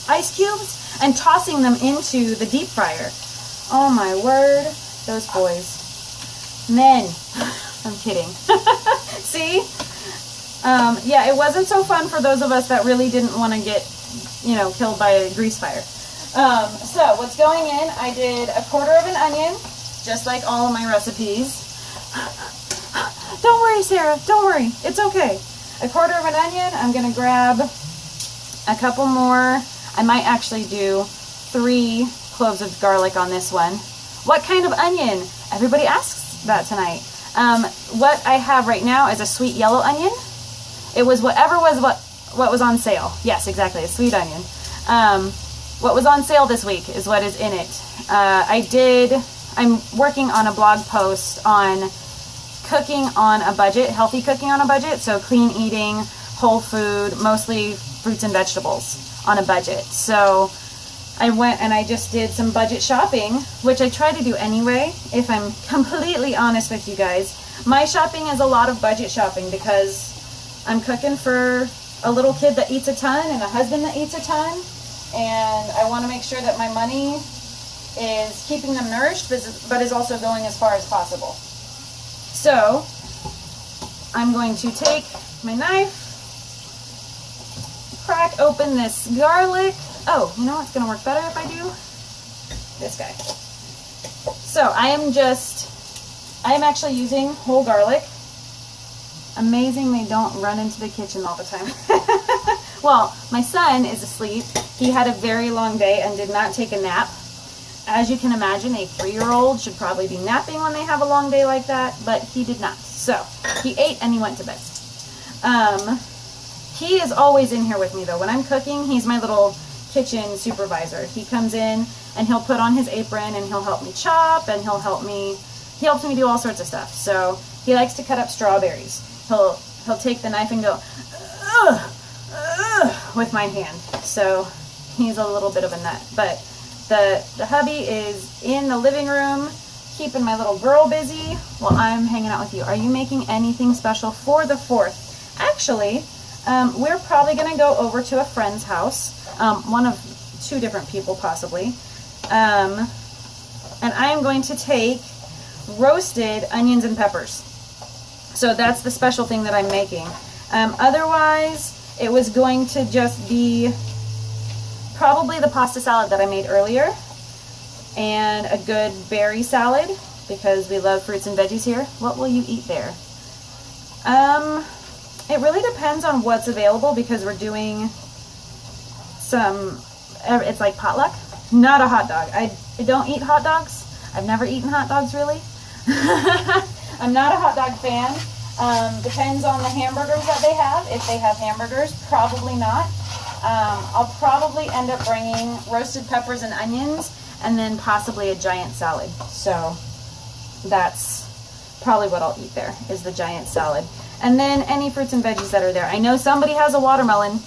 ice cubes and tossing them into the deep fryer. Oh my word, those boys. Men. I'm kidding. See? Yeah, it wasn't so fun for those of us that really didn't want to get, killed by a grease fire. So what's going in, I did 1/4 of an onion, just like all of my recipes. Don't worry, Sarah. Don't worry. It's okay. 1/4 of an onion. I'm going to grab a couple more. I might actually do 3 cloves of garlic on this one. What kind of onion? Everybody asks that tonight. What I have right now is a sweet yellow onion. It was whatever was what was on sale. Yes, exactly, a sweet onion. What was on sale this week is what is in it. I'm working on a blog post on cooking on a budget, healthy cooking on a budget, so clean eating, whole food, mostly fruits and vegetables on a budget. So I went and I just did some budget shopping, which I try to do anyway, if I'm completely honest with you guys. My shopping is a lot of budget shopping because I'm cooking for a little kid that eats a ton and a husband that eats a ton, and I want to make sure that my money is keeping them nourished, but is also going as far as possible. So I'm going to take my knife, crack open this garlic. Oh, you know what's going to work better if I do? This guy. So I am actually using whole garlic. Amazing they don't run into the kitchen all the time. Well, my son is asleep. He had a very long day and did not take a nap. As you can imagine, a 3-year-old should probably be napping when they have a long day like that, but he did not. So he ate and he went to bed. He is always in here with me though. When I'm cooking, he's my little kitchen supervisor. He comes in and he'll put on his apron and he'll help me chop, and he helps me do all sorts of stuff. So he likes to cut up strawberries. He'll take the knife and go, ugh, ugh, with my hand. So he's a little bit of a nut. But the hubby is in the living room keeping my little girl busy while I'm hanging out with you. Are you making anything special for the 4th? Actually, we're probably going to go over to a friend's house, one of 2 different people possibly, and I am going to take roasted onions and peppers. So that's the special thing that I'm making. Otherwise, it was going to just be probably the pasta salad that I made earlier, and a good berry salad, because we love fruits and veggies here. What will you eat there? It really depends on what's available, because we're doing it's like potluck. Not a hot dog. I don't eat hot dogs. I've never eaten hot dogs, really. I'm not a hot dog fan. Depends on the hamburgers that they have. If they have hamburgers, probably not. I'll probably end up bringing roasted peppers and onions, and then possibly a giant salad. So that's probably what I'll eat there, is the giant salad. And then any fruits and veggies that are there. I know somebody has a watermelon.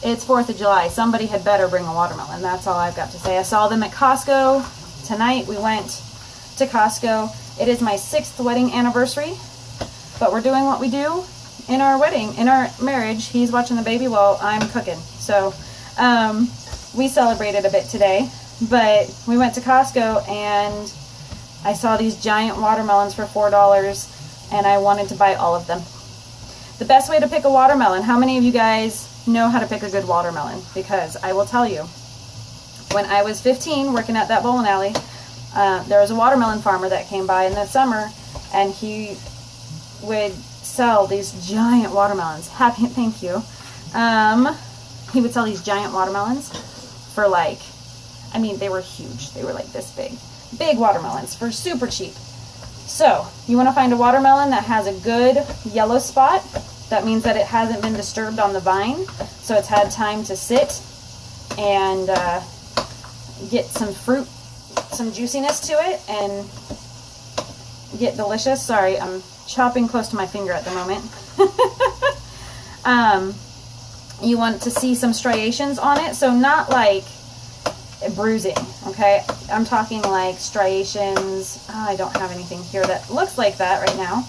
It's 4th of July. Somebody had better bring a watermelon. That's all I've got to say. I saw them at Costco tonight. We went to Costco. It is my 6th wedding anniversary, but we're doing what we do in our wedding, in our marriage. He's watching the baby while I'm cooking. So we celebrated a bit today, but we went to Costco and I saw these giant watermelons for $4, and I wanted to buy all of them. The best way to pick a watermelon, how many of you guys know how to pick a good watermelon? Because I will tell you, when I was 15 working at that bowling alley, there was a watermelon farmer that came by in the summer, and he would sell these giant watermelons. Thank you. He would sell these giant watermelons for like, I mean, they were huge. They were like this big. Big watermelons for super cheap. So, you want to find a watermelon that has a good yellow spot. That means that it hasn't been disturbed on the vine, so it's had time to sit and get some fruit, some juiciness to it, and get delicious. Sorry, I'm chopping close to my finger at the moment. You want to see some striations on it, so not like bruising, okay? I'm talking like striations. Oh, I don't have anything here that looks like that right now.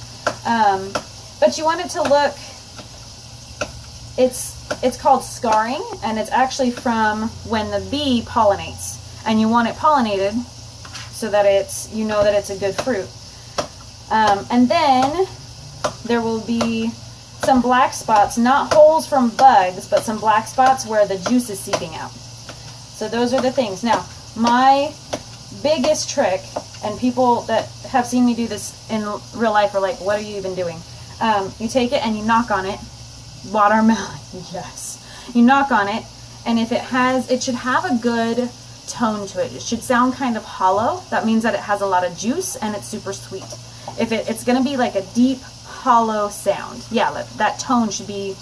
But you want it to look, it's called scarring, and it's actually from when the bee pollinates, and you want it pollinated so that you know that it's a good fruit. And then there will be some black spots, not holes from bugs, but some black spots where the juice is seeping out. So those are the things. Now, my biggest trick, and people that have seen me do this in real life are like, what are you even doing? You take it and you knock on it. Watermelon, yes. You knock on it, and if it should have a good tone to it. It should sound kind of hollow. That means that it has a lot of juice and it's super sweet. If it's going to be like a deep, hollow sound. Yeah, that tone should be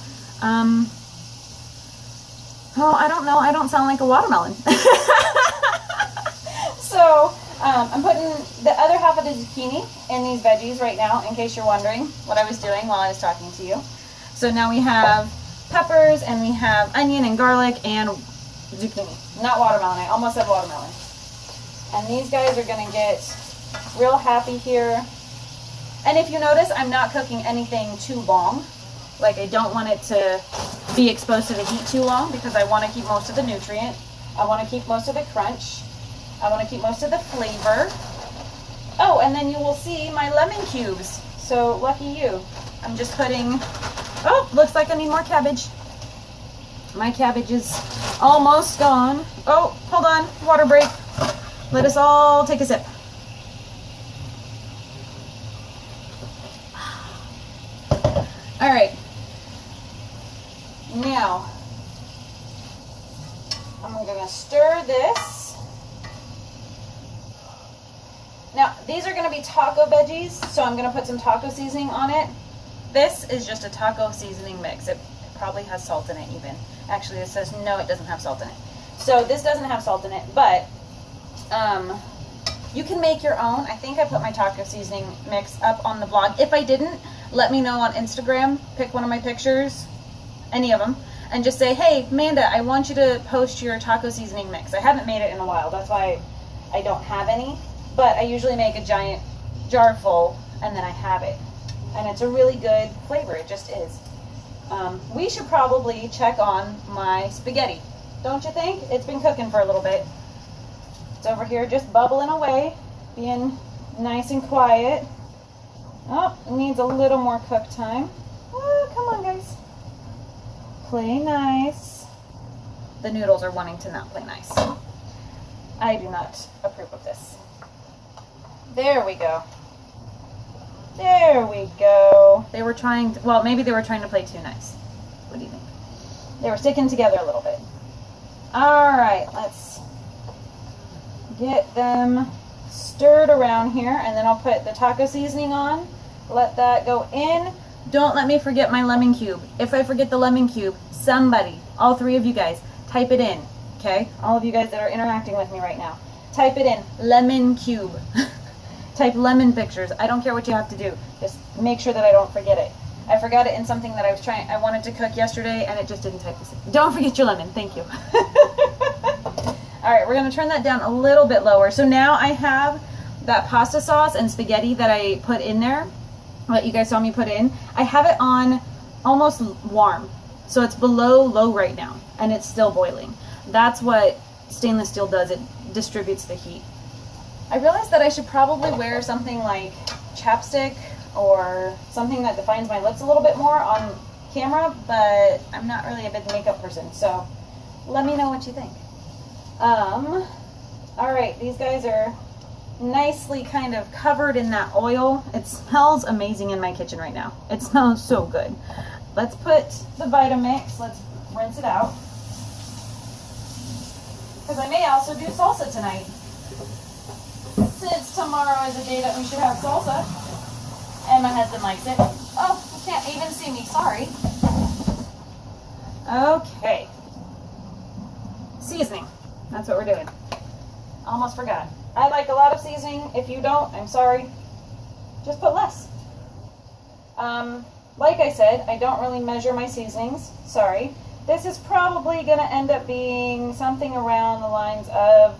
Oh, I don't know. I don't sound like a watermelon. So, I'm putting the other half of the zucchini in these veggies right now, in case you're wondering what I was doing while I was talking to you. So now we have peppers, and we have onion and garlic and zucchini. Not watermelon. I almost said watermelon. And these guys are going to get real happy here. And if you notice, I'm not cooking anything too long. Like, I don't want it to be exposed to the heat too long because I want to keep most of the nutrient. I want to keep most of the crunch. I want to keep most of the flavor. Oh, and then you will see my lemon cubes. So, lucky you. I'm just putting... Oh, looks like I need more cabbage. My cabbage is almost gone. Oh, hold on. Water break. Let us all take a sip. All right. Now, I'm going to stir this. Now, these are going to be taco veggies, so I'm going to put some taco seasoning on it. This is just a taco seasoning mix. It probably has salt in it even. Actually, it says no, it doesn't have salt in it. So this doesn't have salt in it, but you can make your own. I think I put my taco seasoning mix up on the blog. If I didn't, let me know on Instagram. Pick one of my pictures, any of them, and just say, hey, Amanda, I want you to post your taco seasoning mix. I haven't made it in a while. That's why I don't have any. But I usually make a giant jar full, and then I have it. And it's a really good flavor. It just is. We should probably check on my spaghetti. Don't you think? It's been cooking for a little bit. It's over here just bubbling away, being nice and quiet. Oh, it needs a little more cook time. Oh, come on, guys. Play nice. The noodles are wanting to not play nice. I do not approve of this. There we go. There we go. They were trying to, well, maybe they were trying to play too nice. What do you think? They were sticking together a little bit. All right, let's get them stirred around here, and then I'll put the taco seasoning on. Let that go in. Don't let me forget my lemon cube. If I forget the lemon cube, somebody, all three of you guys, type it in, okay? All of you guys that are interacting with me right now, type it in, lemon cube. Type lemon pictures. I don't care what you have to do. Just make sure that I don't forget it. I forgot it in something that I wanted to cook yesterday, and it just didn't type this in. Don't forget your lemon. Thank you. All right, we're going to turn that down a little bit lower. So now I have that pasta sauce and spaghetti that I put in there, that you guys saw me put in. I have it on almost warm. So it's below low right now, and it's still boiling. That's what stainless steel does. It distributes the heat. I realized that I should probably wear something like chapstick or something that defines my lips a little bit more on camera, but I'm not really a big makeup person, so let me know what you think. All right, these guys are nicely kind of covered in that oil. It smells amazing in my kitchen right now. It smells so good. Let's put the Vitamix, let's rinse it out. Because I may also do salsa tonight. Since tomorrow is a day that we should have salsa. And my husband likes it. Oh, you can't even see me, sorry. Okay. Seasoning. That's what we're doing. Almost forgot. I like a lot of seasoning. If you don't, I'm sorry. Just put less. Like I said, I don't really measure my seasonings. Sorry. This is probably going to end up being something around the lines of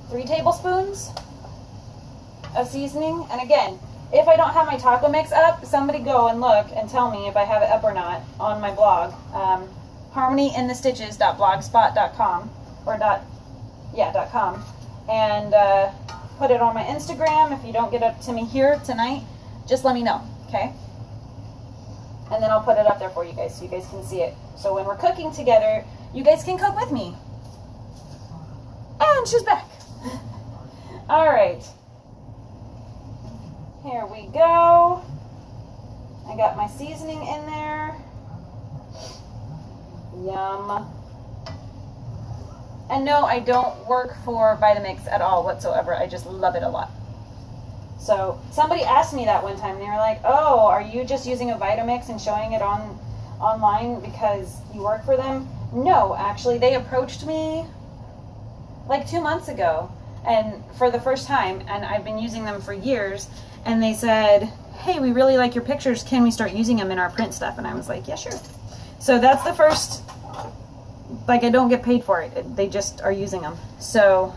3 tablespoons of seasoning. And again, if I don't have my taco mix up, somebody go and look and tell me if I have it up or not on my blog, harmonyinthestitches.blogspot.com or .com, and put it on my Instagram. If you don't get it to me here tonight, just let me know, okay? And then I'll put it up there for you guys so you guys can see it. So when we're cooking together, you guys can cook with me. And she's back. All right. Here we go. I got my seasoning in there. Yum. And no, I don't work for Vitamix at all whatsoever. I just love it a lot. So somebody asked me that one time. They were like, oh, are you just using a Vitamix and showing it on online because you work for them. No, actually, they approached me like 2 months ago, and for the first time, and I've been using them for years, and they said, hey, we really like your pictures, can we start using them in our print stuff? And I was like, yeah, sure. So that's the first, like, I don't get paid for it, they just are using them. So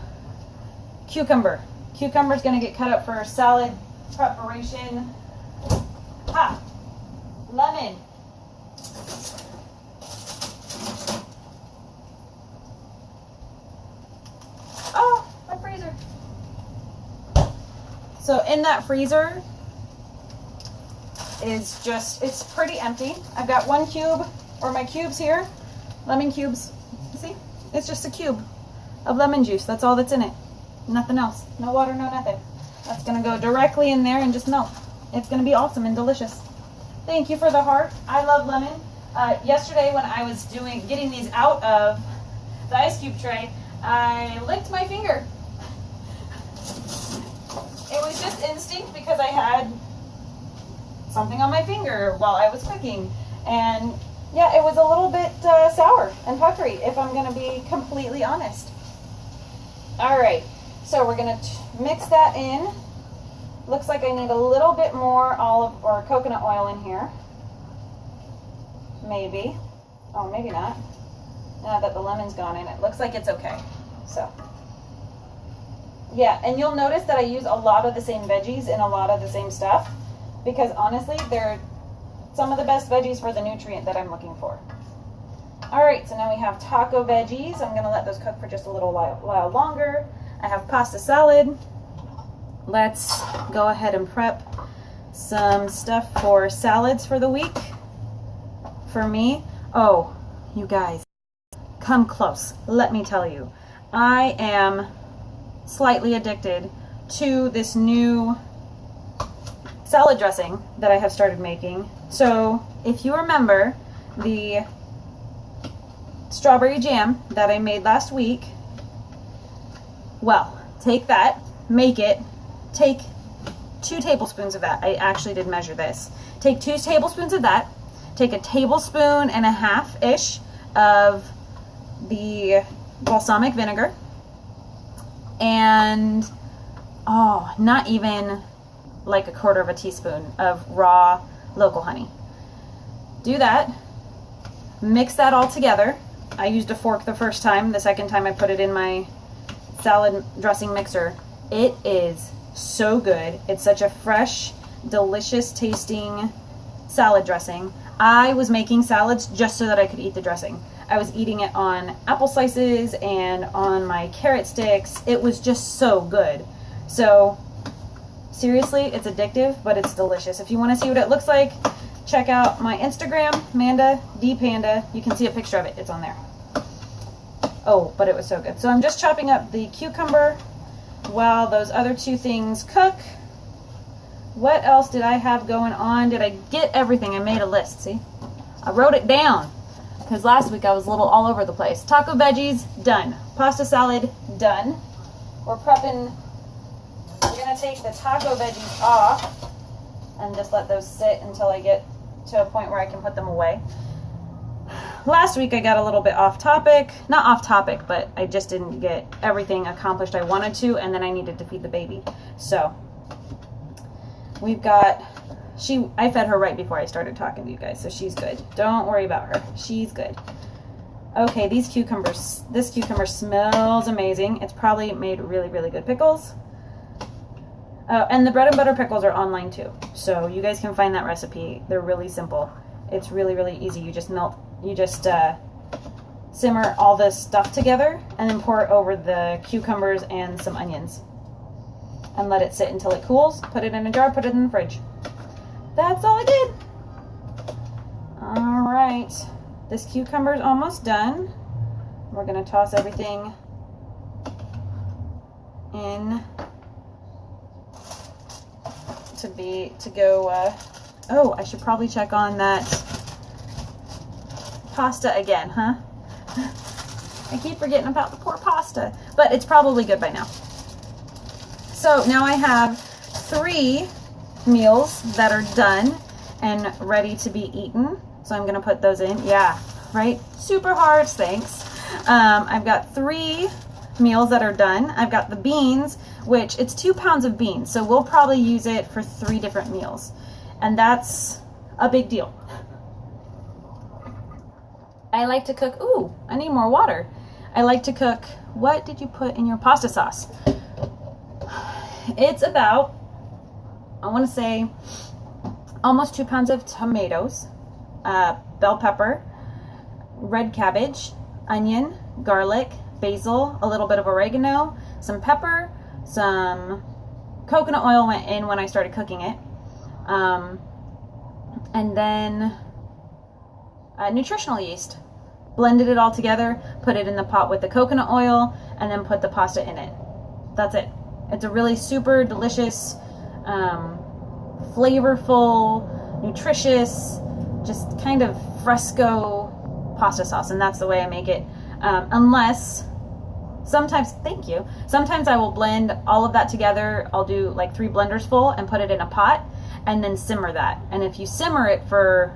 cucumber's gonna get cut up for salad preparation. Ha! Lemon. Oh, my freezer. So in that freezer is just, it's pretty empty. I've got one cube, or my cubes here, lemon cubes. See? It's just a cube of lemon juice. That's all that's in it. Nothing else. No water, no nothing. That's gonna go directly in there and just melt. It's gonna be awesome and delicious. Thank you for the heart. I love lemon. Yesterday when I was getting these out of the ice cube tray, I licked my finger. It was just instinct because I had something on my finger while I was cooking. And yeah, it was a little bit sour and puckery, if I'm gonna be completely honest. All right, so we're gonna mix that in. Looks like I need a little bit more olive or coconut oil in here. Maybe. Oh, maybe not. Now that the lemon's gone in, it looks like it's okay. So, yeah, and you'll notice that I use a lot of the same veggies and a lot of the same stuff because honestly, they're some of the best veggies for the nutrient that I'm looking for. All right, so now we have taco veggies. I'm gonna let those cook for just a little while longer. I have pasta salad. Let's go ahead and prep some stuff for salads for the week. For me, oh, you guys, come close. Let me tell you, I am slightly addicted to this new salad dressing that I have started making. So if you remember the strawberry jam that I made last week, well, take that, make it, take 2 tablespoons of that. I actually did measure this. Take 2 tablespoons of that, take a tablespoon and a half-ish of the balsamic vinegar, and oh, not even like a quarter of a teaspoon of raw local honey. Do that, mix that all together. I used a fork the first time. The second time I put it in my salad dressing mixer. It is so good. It's such a fresh, delicious tasting salad dressing. I was making salads just so that I could eat the dressing. I was eating it on apple slices and on my carrot sticks. It was just so good. So seriously, it's addictive, but it's delicious. If you want to see what it looks like, check out my Instagram, Manda D Panda. You can see a picture of it. It's on there. Oh, but it was so good. So I'm just chopping up the cucumber while those other 2 things cook. What else did I have going on? Did I get everything? I made a list, see? I wrote it down because last week I was a little all over the place. Taco veggies, done. Pasta salad, done. We're prepping, we're gonna take the taco veggies off and just let those sit until I get to a point where I can put them away. Last week I got a little bit off topic. Not off topic, but I just didn't get everything accomplished I wanted to, and then I needed to feed the baby. So we've got, I fed her right before I started talking to you guys, so she's good. Don't worry about her. She's good. Okay, these cucumbers, this cucumber smells amazing. It's probably made really, really good pickles. And the bread and butter pickles are online too, so you guys can find that recipe. They're really simple. It's really, really easy. You just simmer all this stuff together and then pour it over the cucumbers and some onions and let it sit until it cools. Put it in a jar, put it in the fridge. That's all I did. All right, this cucumber is almost done. We're gonna toss everything in to go. Oh, I should probably check on that pasta again, huh? I keep forgetting about the poor pasta, but it's probably good by now. So now I have 3 meals that are done and ready to be eaten. So I'm gonna put those in. Yeah, right? Super hard, thanks. I've got 3 meals that are done. I've got the beans, which it's 2 pounds of beans. So we'll probably use it for 3 different meals. And that's a big deal. I like to cook, ooh, I need more water. I like to cook, what did you put in your pasta sauce? It's about, I want to say, almost 2 pounds of tomatoes, bell pepper, red cabbage, onion, garlic, basil, a little bit of oregano, some pepper, some coconut oil went in when I started cooking it, and then nutritional yeast. Blended it all together, put it in the pot with the coconut oil, and then put the pasta in it. That's it. It's a really super delicious, flavorful, nutritious, just kind of fresco pasta sauce, and that's the way I make it. Unless, sometimes, thank you, sometimes I will blend all of that together. I'll do like 3 blenders full and put it in a pot and then simmer that. And if you simmer it for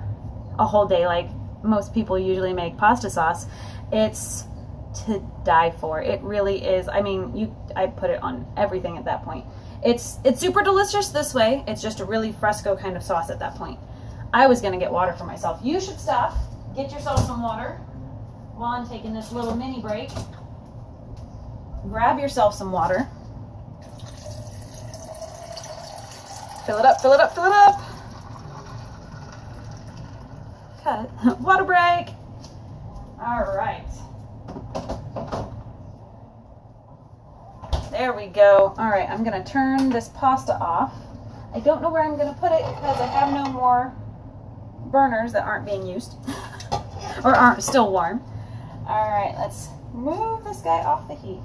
a whole day, like most people usually make pasta sauce, it's to die for. It really is. I mean, I put it on everything at that point. It's super delicious this way. It's just a really fresco kind of sauce at that point. I was gonna get water for myself. You should stop, get yourself some water while I'm taking this little mini break. Grab yourself some water. Fill it up, fill it up, fill it up. Cut. Water break. All right. There we go. All right, I'm gonna turn this pasta off. I don't know where I'm gonna put it because I have no more burners that aren't being used or aren't still warm. All right, let's move this guy off the heat.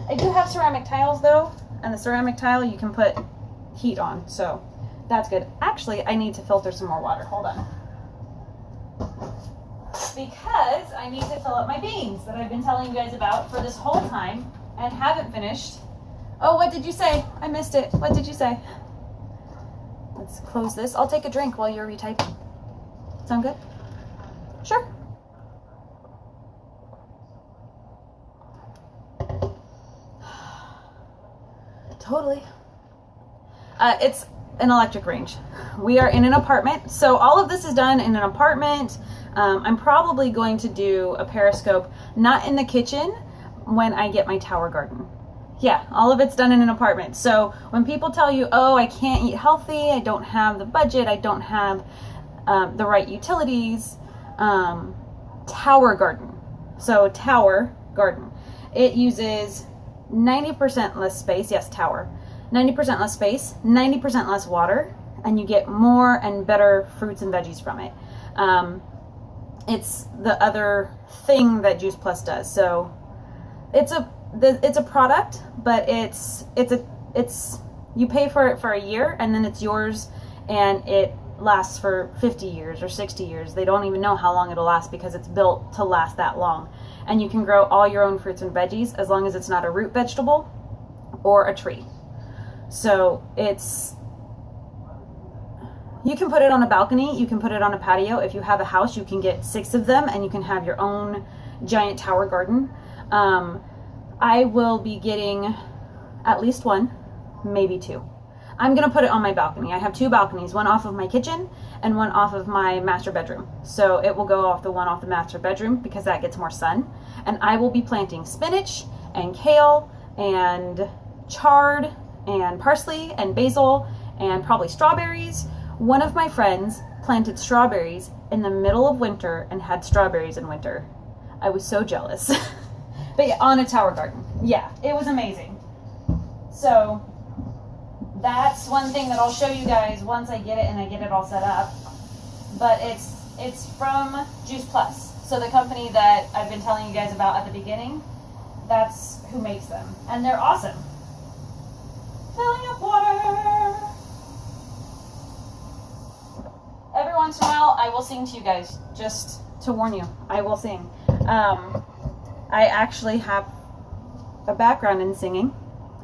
I do have ceramic tiles though, and the ceramic tile you can put heat on, so that's good. Actually, I need to filter some more water. Hold on. Because I need to fill up my beans that I've been telling you guys about for this whole time and haven't finished. Oh, what did you say? I missed it. What did you say? Let's close this. I'll take a drink while you're retyping. Sound good? Sure. Totally. It's an electric range. We are in an apartment, so all of this is done in an apartment. I'm probably going to do a periscope, not in the kitchen, when I get my tower garden. Yeah, all of it's done in an apartment. So when people tell you, oh, I can't eat healthy, I don't have the budget, I don't have the right utilities, tower garden. So tower garden. It uses 90% less space, yes, tower. 90% less space, 90% less water, and you get more and better fruits and veggies from it. It's the other thing that Juice Plus does. So it's a product, but it's you pay for it for a year and then it's yours, and it lasts for 50 years or 60 years. They don't even know how long it'll last because it's built to last that long. And you can grow all your own fruits and veggies as long as it's not a root vegetable or a tree. So you can put it on a balcony, you can put it on a patio. If you have a house, you can get 6 of them and you can have your own giant tower garden. I will be getting at least 1, maybe 2. I'm gonna put it on my balcony. I have 2 balconies, one off of my kitchen and one off of my master bedroom. So it will go off the one off the master bedroom because that gets more sun. And I will be planting spinach and kale and chard and parsley and basil and probably strawberries. One of my friends planted strawberries in the middle of winter and had strawberries in winter. I was so jealous. But yeah, on a tower garden. Yeah, it was amazing. So that's one thing that I'll show you guys once I get it and I get it all set up. But it's from Juice Plus. So the company that I've been telling you guys about at the beginning, that's who makes them. And they're awesome. Filling up water. Every once in a while, I will sing to you guys, just to warn you. I will sing. I actually have a background in singing,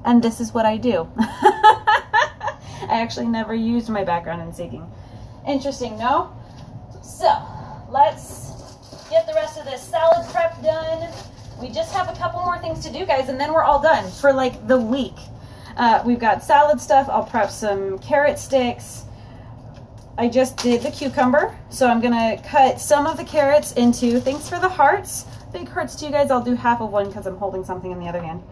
and this is what I do. I actually never used my background in singing. Interesting, no? So let's get the rest of this salad prep done. We just have a couple more things to do, guys, and then we're all done for like the week. We've got salad stuff. I'll prep some carrot sticks. I just did the cucumber, so I'm gonna cut some of the carrots into, thanks for the hearts. Big hearts to you guys. I'll do half of one because I'm holding something in the other hand.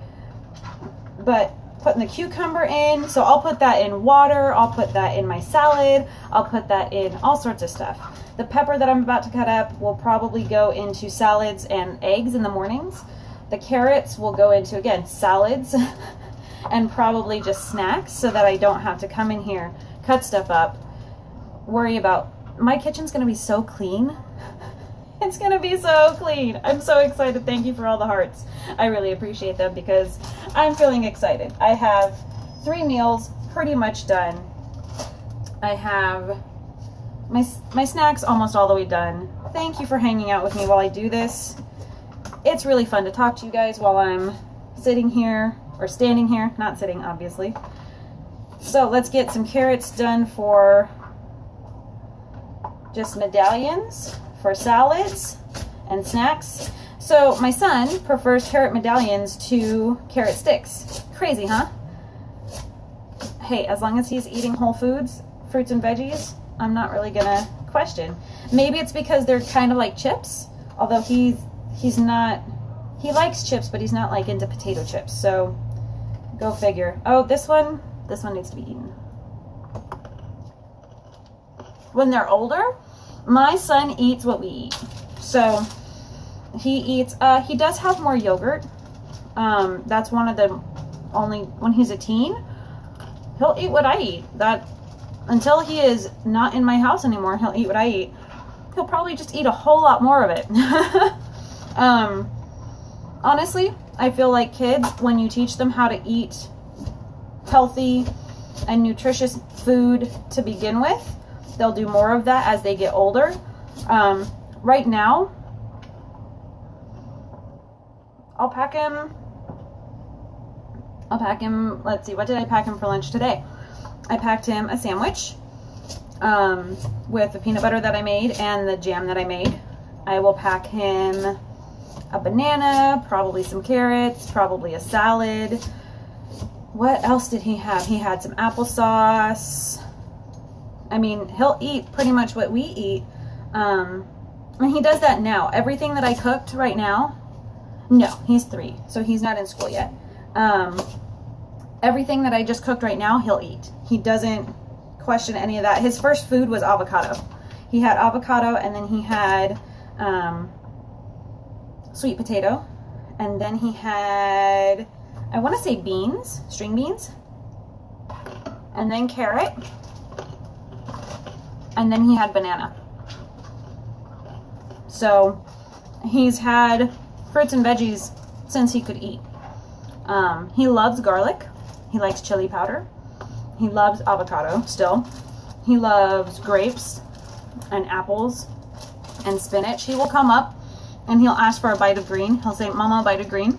But putting the cucumber in, so I'll put that in water, I'll put that in my salad, I'll put that in all sorts of stuff. The pepper that I'm about to cut up will probably go into salads and eggs in the mornings. The carrots will go into, again, salads and probably just snacks so that I don't have to come in here, cut stuff up, worry about, my kitchen's gonna be so clean. It's gonna be so clean. I'm so excited. Thank you for all the hearts. I really appreciate them because I'm feeling excited. I have 3 meals pretty much done. I have my snacks almost all the way done. Thank you for hanging out with me while I do this. It's really fun to talk to you guys while I'm sitting here or standing here, not sitting obviously. So let's get some carrots done for just medallions for salads and snacks. So my son prefers carrot medallions to carrot sticks. Crazy, huh? Hey, as long as he's eating whole foods, fruits and veggies, I'm not really gonna question. Maybe it's because they're kind of like chips, although he's not, he likes chips, but he's not like into potato chips. So go figure. Oh, this one needs to be eaten. When they're older, my son eats what we eat. So he eats, he does have more yogurt. That's one of the only, when he's a teen, he'll eat what I eat. That, until he is not in my house anymore, he'll eat what I eat. He'll probably just eat a whole lot more of it. Honestly, I feel like kids, when you teach them how to eat healthy and nutritious food to begin with, they'll do more of that as they get older. Right now, I'll pack him, let's see, what did I pack him for lunch today? I packed him a sandwich with the peanut butter that I made and the jam that I made. I will pack him a banana, probably some carrots, probably a salad. What else did he have? He had some applesauce. I mean, he'll eat pretty much what we eat. And he does that now. Everything that I cooked right now, no, he's 3, so he's not in school yet. Everything that I just cooked right now, he'll eat. He doesn't question any of that. His first food was avocado. He had avocado, and then he had sweet potato, and then he had, I want to say beans, string beans, and then carrot, and then he had banana. So he's had fruits and veggies since he could eat. He loves garlic. He likes chili powder. He loves avocado still. He loves grapes and apples and spinach. He will come up and he'll ask for a bite of green. He'll say, "Mama, a bite of green."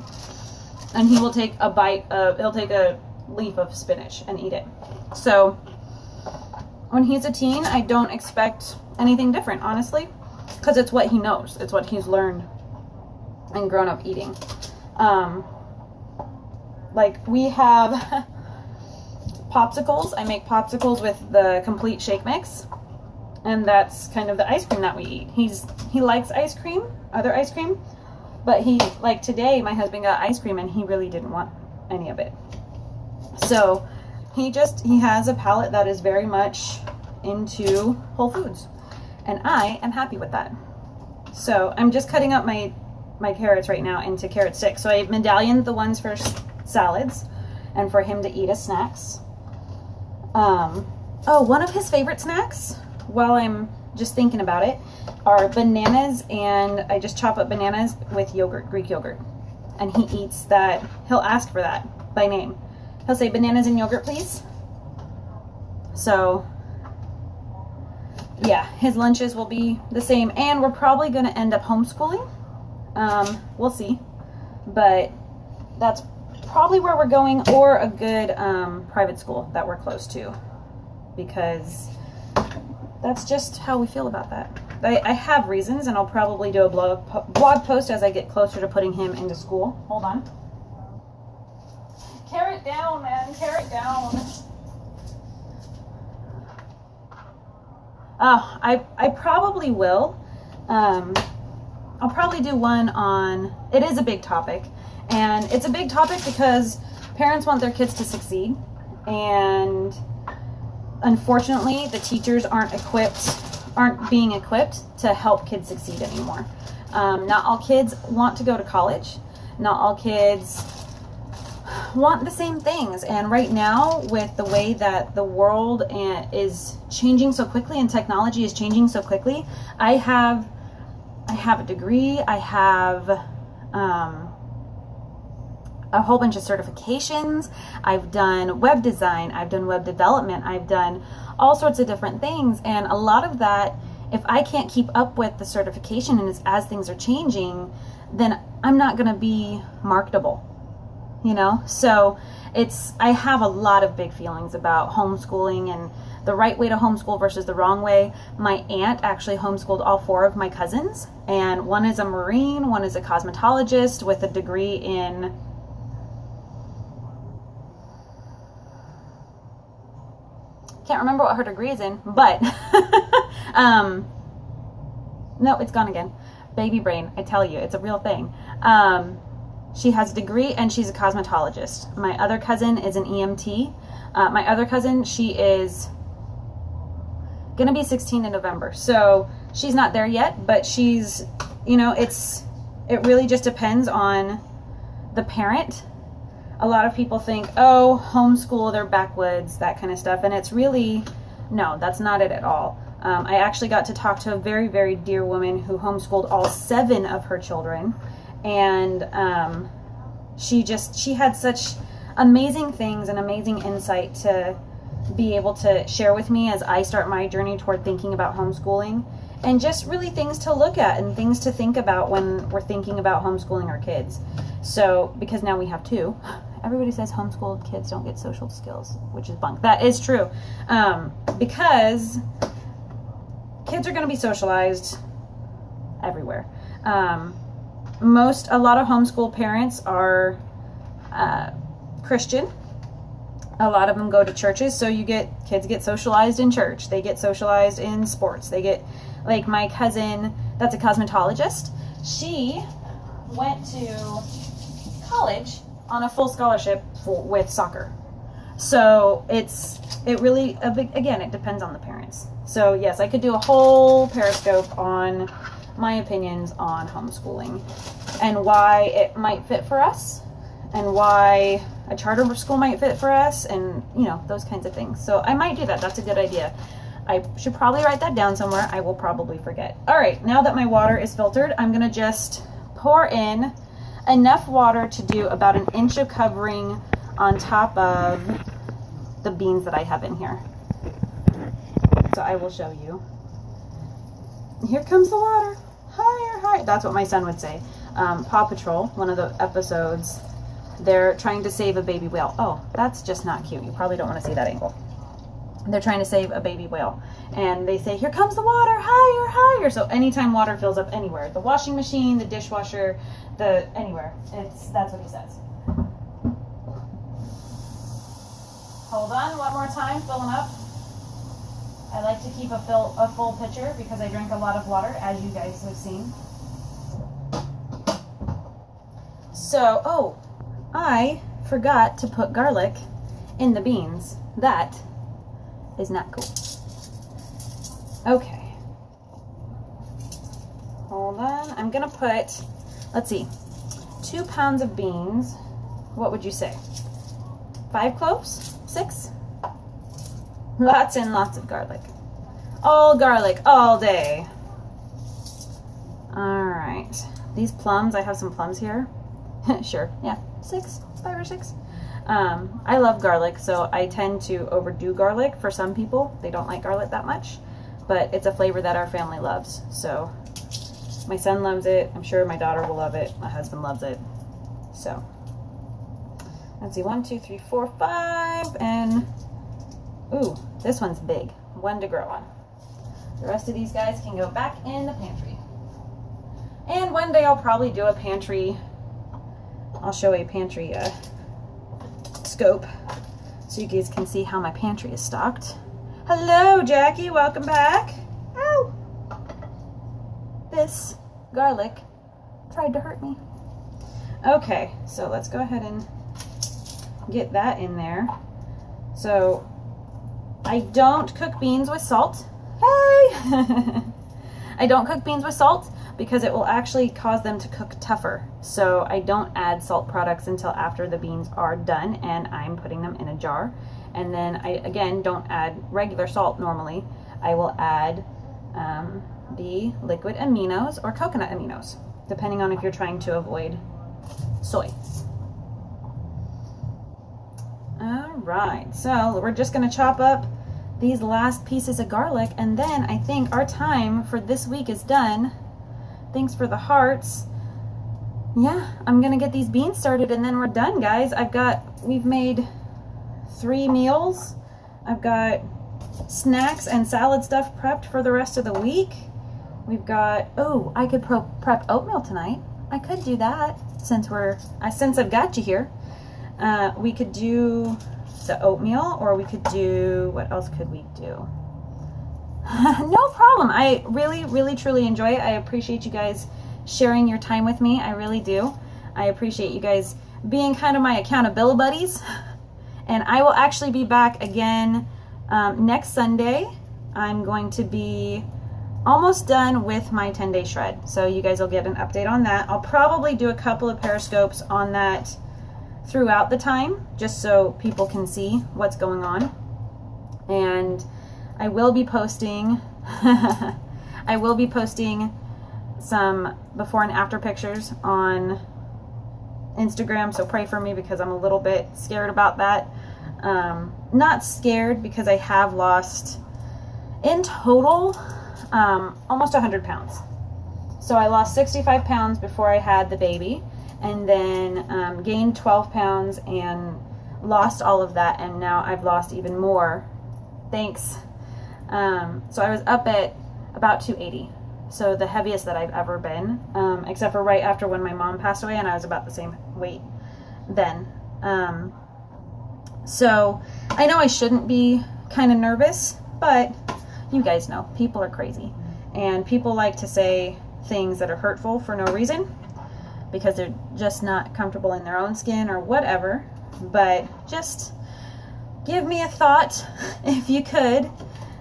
And he will take a bite of, he'll take a leaf of spinach and eat it. So when he's a teen, I don't expect anything different, honestly, because it's what he knows. It's what he's learned and grown up eating. Like we have popsicles. I make popsicles with the complete shake mix, and that's kind of the ice cream that we eat. He likes ice cream, other ice cream, but he, like today, my husband got ice cream and he really didn't want any of it. So he has a palate that is very much into whole foods, and I am happy with that. So I'm just cutting up my carrots right now into carrot sticks. So I medallioned the ones for salads and for him to eat as snacks. Oh, one of his favorite snacks, while I'm just thinking about it, are bananas, and I just chop up bananas with yogurt, Greek yogurt. And he eats that. He'll ask for that by name. He'll say, "Bananas and yogurt, please." So yeah, his lunches will be the same, and we're probably going to end up homeschooling. We'll see, but that's probably where we're going, or a good private school that we're close to, because that's just how we feel about that. I have reasons, and I'll probably do a blog post as I get closer to putting him into school. Hold on. Tear it down, man. Tear it down. Oh, I probably will. I'll probably do one on, it is a big topic, and it's a big topic because parents want their kids to succeed, and unfortunately the teachers aren't being equipped to help kids succeed anymore. Not all kids want to go to college. Not all kids want the same things, and right now, with the way that the world is changing so quickly and technology is changing so quickly, I have a degree, I have a whole bunch of certifications, I've done web design, I've done web development, I've done all sorts of different things, and a lot of that, if I can't keep up with the certification and as things are changing, then I'm not going to be marketable, you know? So I have a lot of big feelings about homeschooling and the right way to homeschool versus the wrong way. My aunt actually homeschooled all 4 of my cousins, and one is a Marine, one is a cosmetologist with a degree in, can't remember what her degree is in, but no, it's gone again. Baby brain, I tell you, it's a real thing. She has a degree and she's a cosmetologist. My other cousin is an EMT. My other cousin, she is gonna be 16 in November, so she's not there yet, but she's, you know, it really just depends on the parent. A lot of people think, oh, homeschool, they're backwoods, that kind of stuff, and it's really, no, that's not it at all. I actually got to talk to a very, very dear woman who homeschooled all 7 of her children, and she had such amazing things and amazing insight to be able to share with me as I start my journey toward thinking about homeschooling, and just really things to look at and things to think about when we're thinking about homeschooling our kids. So, because now we have 2. Everybody says homeschooled kids don't get social skills, which is bunk. That is true. Because kids are going to be socialized everywhere. A lot of homeschool parents are Christian. A lot of them go to churches, so kids get socialized in church. They get socialized in sports. They get, like my cousin, that's a cosmetologist. She went to college on a full scholarship with soccer. So it really, again, it depends on the parents. So yes, I could do a whole Periscope on my opinions on homeschooling and why it might fit for us and why a charter school might fit for us, and you know, those kinds of things. So I might do that. That's a good idea. I should probably write that down somewhere. I will probably forget. All right, now that my water is filtered, I'm gonna just pour in enough water to do about 1 inch of covering on top of the beans that I have in here. So I will show you. Here comes the water. Higher, higher. That's what my son would say. Paw Patrol, one of the episodes, they're trying to save a baby whale. Oh, that's just not cute. You probably don't want to see that angle. They're trying to save a baby whale. And they say, here comes the water, higher, higher. So anytime water fills up anywhere, the washing machine, the dishwasher, anywhere, that's what he says. Hold on, one more time, filling up. I like to keep a full pitcher because I drink a lot of water, as you guys have seen. So, oh, I forgot to put garlic in the beans. That is not cool. Okay. Hold on. I'm going to put, let's see, 2 pounds of beans. What would you say? 5 cloves? 6? Lots and lots of garlic. All garlic, all day. All right. These plums, I have some plums here. Sure, yeah, 6, 5 or 6. I love garlic, so I tend to overdo garlic for some people. They don't like garlic that much, but it's a flavor that our family loves. So my son loves it. I'm sure my daughter will love it. My husband loves it. So let's see, 1, 2, 3, 4, 5, and ooh, this one's big. 1 to grow on. The rest of these guys can go back in the pantry. And one day I'll probably do a pantry, I'll show a pantry scope so you guys can see how my pantry is stocked. Hello, Jackie, welcome back. Ow! This garlic tried to hurt me. Okay, so let's go ahead and get that in there. So I don't cook beans with salt. Hey! I don't cook beans with salt because it will actually cause them to cook tougher. So I don't add salt products until after the beans are done and I'm putting them in a jar. And then I, again, don't add regular salt normally. I will add the liquid aminos or coconut aminos, depending on if you're trying to avoid soy. All right, so we're just gonna chop up these last pieces of garlic, and then I think our time for this week is done. Thanks for the hearts. Yeah, I'm gonna get these beans started and then we're done, guys. We've made 3 meals. I've got snacks and salad stuff prepped for the rest of the week. We've got, oh, I could prep oatmeal tonight. I could do that since I've got you here. We could do the oatmeal, or we could do, what else could we do? No problem. I really, really, truly enjoy it. I appreciate you guys sharing your time with me. I really do. I appreciate you guys being kind of my accountability buddies. And I will actually be back again next Sunday. I'm going to be almost done with my 10-day shred. So you guys will get an update on that. I'll probably do a couple of periscopes on that throughout the time, just so people can see what's going on. And I will be posting I will be posting some before and after pictures on Instagram, so pray for me because I'm a little bit scared about that. Not scared because I have lost in total almost 100 pounds. So I lost 65 pounds before I had the baby, and then gained 12 pounds and lost all of that, and now I've lost even more. Thanks. So I was up at about 280. So the heaviest that I've ever been, except for right after when my mom passed away, and I was about the same weight then. So I know I shouldn't be kind of nervous, but you guys know, people are crazy. And people like to say things that are hurtful for no reason because they're just not comfortable in their own skin or whatever. But just give me a thought, if you could,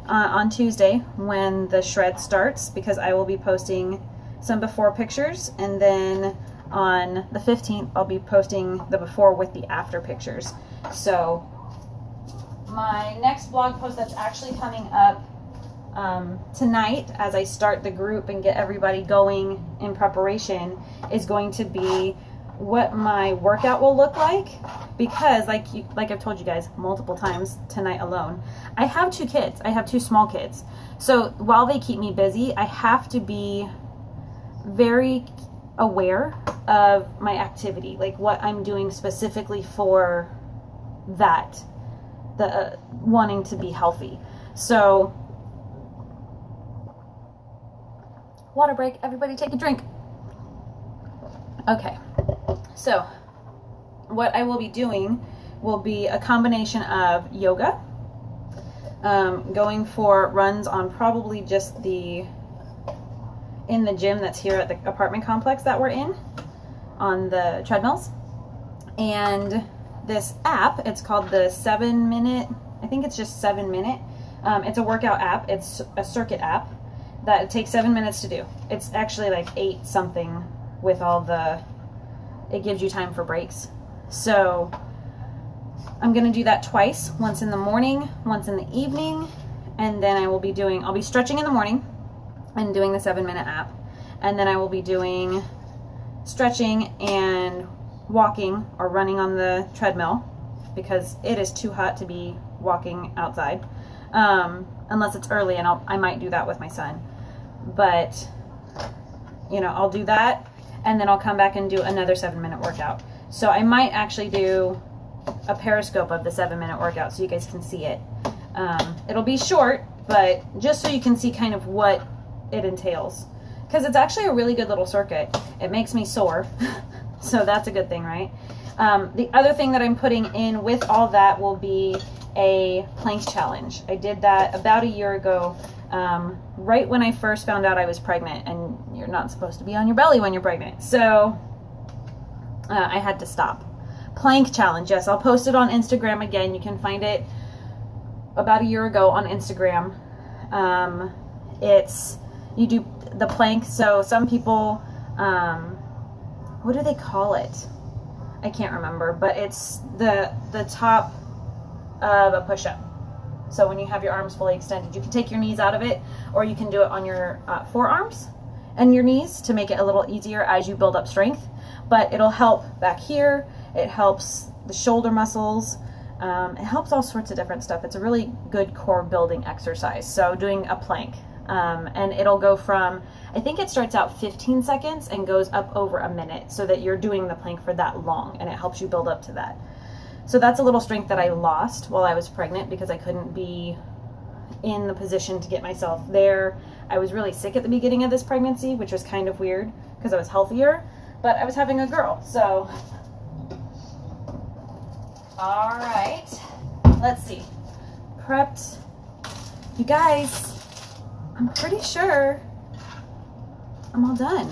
on Tuesday when the shred starts, because I will be posting some before pictures, and then on the 15th I'll be posting the before with the after pictures. So my next blog post that's actually coming up tonight, as I start the group and get everybody going in preparation, is going to be what my workout will look like, because like I've told you guys multiple times tonight alone, I have 2 kids. I have 2 small kids. So while they keep me busy, I have to be very aware of my activity, like what I'm doing specifically for that, the wanting to be healthy. So water break, everybody take a drink. Okay, so what I will be doing will be a combination of yoga, going for runs on probably just in the gym that's here at the apartment complex that we're in, on the treadmills, and this app, it's called the 7 Minute, I think it's just 7 Minute. It's a workout app. It's a circuit app that it takes 7 minutes to do. It's actually like 8 something with all the, it gives you time for breaks. So I'm gonna do that twice, once in the morning, once in the evening, and then I'll be stretching in the morning and doing the 7 Minute app, and then I will be doing stretching and walking or running on the treadmill because it is too hot to be walking outside, unless it's early, and I might do that with my son. But you know, I'll do that, and then I'll come back and do another 7 minute workout. So I might actually do a periscope of the 7 minute workout so you guys can see it. It'll be short but just so you can see kind of what it entails. Because it's actually a really good little circuit. It makes me sore, so that's a good thing, right? The other thing that I'm putting in with all that will be a plank challenge. I did that about a year ago, right when I first found out I was pregnant, and you're not supposed to be on your belly when you're pregnant. So I had to stop. Plank challenge, yes, I'll post it on Instagram again. You can find it about a year ago on Instagram. You do the plank, so some people, what do they call it? I can't remember, but it's the top of a push-up. So when you have your arms fully extended, you can take your knees out of it, or you can do it on your forearms and your knees to make it a little easier as you build up strength. But it'll help back here. It helps the shoulder muscles. It helps all sorts of different stuff. It's a really good core building exercise. So doing a plank, and it'll go from, I think it starts out 15 seconds and goes up over a minute, so that you're doing the plank for that long, and it helps you build up to that. So that's a little strength that I lost while I was pregnant because I couldn't be in the position to get myself there. I was really sick at the beginning of this pregnancy, which was kind of weird because I was healthier, but I was having a girl. So, all right, let's see. Prepped. You guys, I'm pretty sure I'm all done.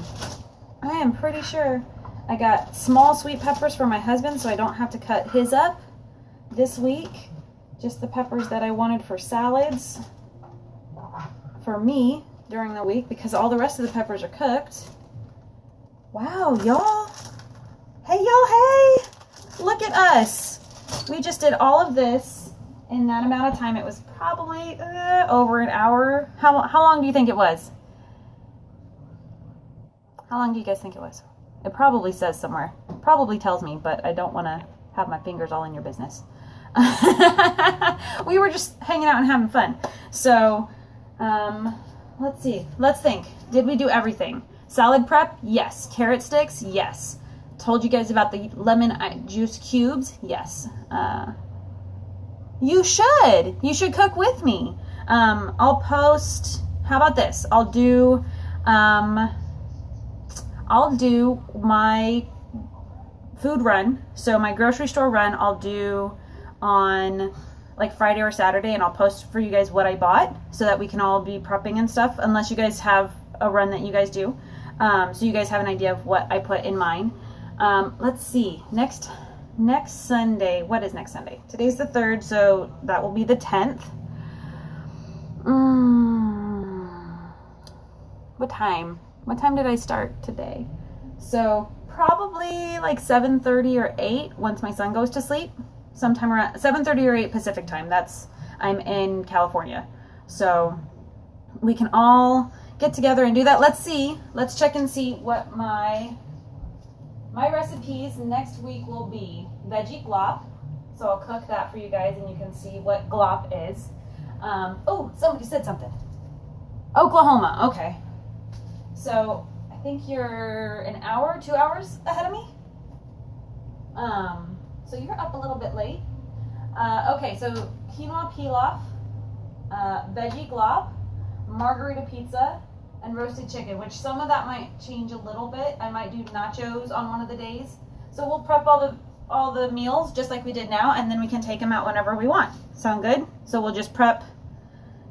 I am pretty sure. I got small sweet peppers for my husband, so I don't have to cut his up this week. Just the peppers that I wanted for salads for me during the week, because all the rest of the peppers are cooked. Wow, y'all. Hey, y'all, hey. Look at us. We just did all of this in that amount of time. It was probably over an hour. How long do you think it was? How long do you guys think it was? It probably says somewhere. It probably tells me, but I don't want to have my fingers all in your business. We were just hanging out and having fun. So, let's see. Let's think. Did we do everything? Salad prep? Yes. Carrot sticks? Yes. Told you guys about the lemon juice cubes? Yes. You should. You should cook with me. I'll post. How about this? I'll do my food run, so my grocery store run I'll do on like Friday or Saturday, and I'll post for you guys what I bought so that we can all be prepping and stuff, unless you guys have a run that you guys do, so you guys have an idea of what I put in mine. Let's see, next Sunday, what is next Sunday? Today's the 3rd, so that will be the 10th. What time did I start today? So probably like 7:30 or 8 once my son goes to sleep. Sometime around 7:30 or 8 Pacific time. I'm in California. So we can all get together and do that. Let's see. Let's check and see what my recipes next week will be. Veggie glop. So I'll cook that for you guys and you can see what glop is. Oh, somebody said something. Oklahoma. Okay. So I think you're an hour, 2 hours ahead of me. So you're up a little bit late. Okay, so quinoa pilaf, veggie glop, margarita pizza, and roasted chicken, which some of that might change a little bit. I might do nachos on one of the days. So we'll prep all the meals just like we did now, and then we can take them out whenever we want. Sound good? So we'll just prep,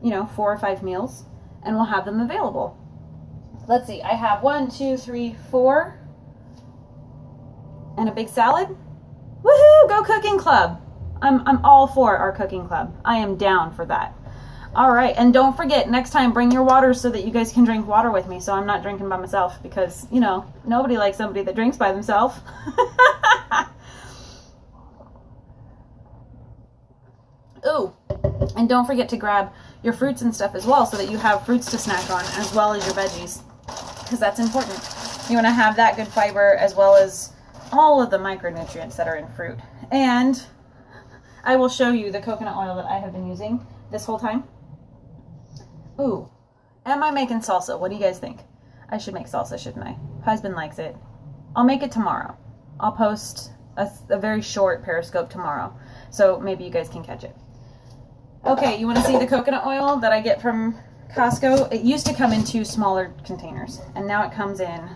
4 or 5 meals, and we'll have them available. Let's see, I have 1, 2, 3, 4, and a big salad. Woohoo! Go cooking club. I'm all for our cooking club. I am down for that. All right, and don't forget, next time bring your water so that you guys can drink water with me, so I'm not drinking by myself, because nobody likes somebody that drinks by themselves. Ooh, and don't forget to grab your fruits and stuff as well, so that you have fruits to snack on as well as your veggies, because that's important. You want to have that good fiber as well as all of the micronutrients that are in fruit. And I will show you the coconut oil that I have been using this whole time. Ooh, am I making salsa? What do you guys think? I should make salsa, shouldn't I? Husband likes it. I'll make it tomorrow. I'll post a very short Periscope tomorrow, so maybe you guys can catch it. Okay, you want to see the coconut oil that I get from Costco? It used to come in 2 smaller containers, and now it comes in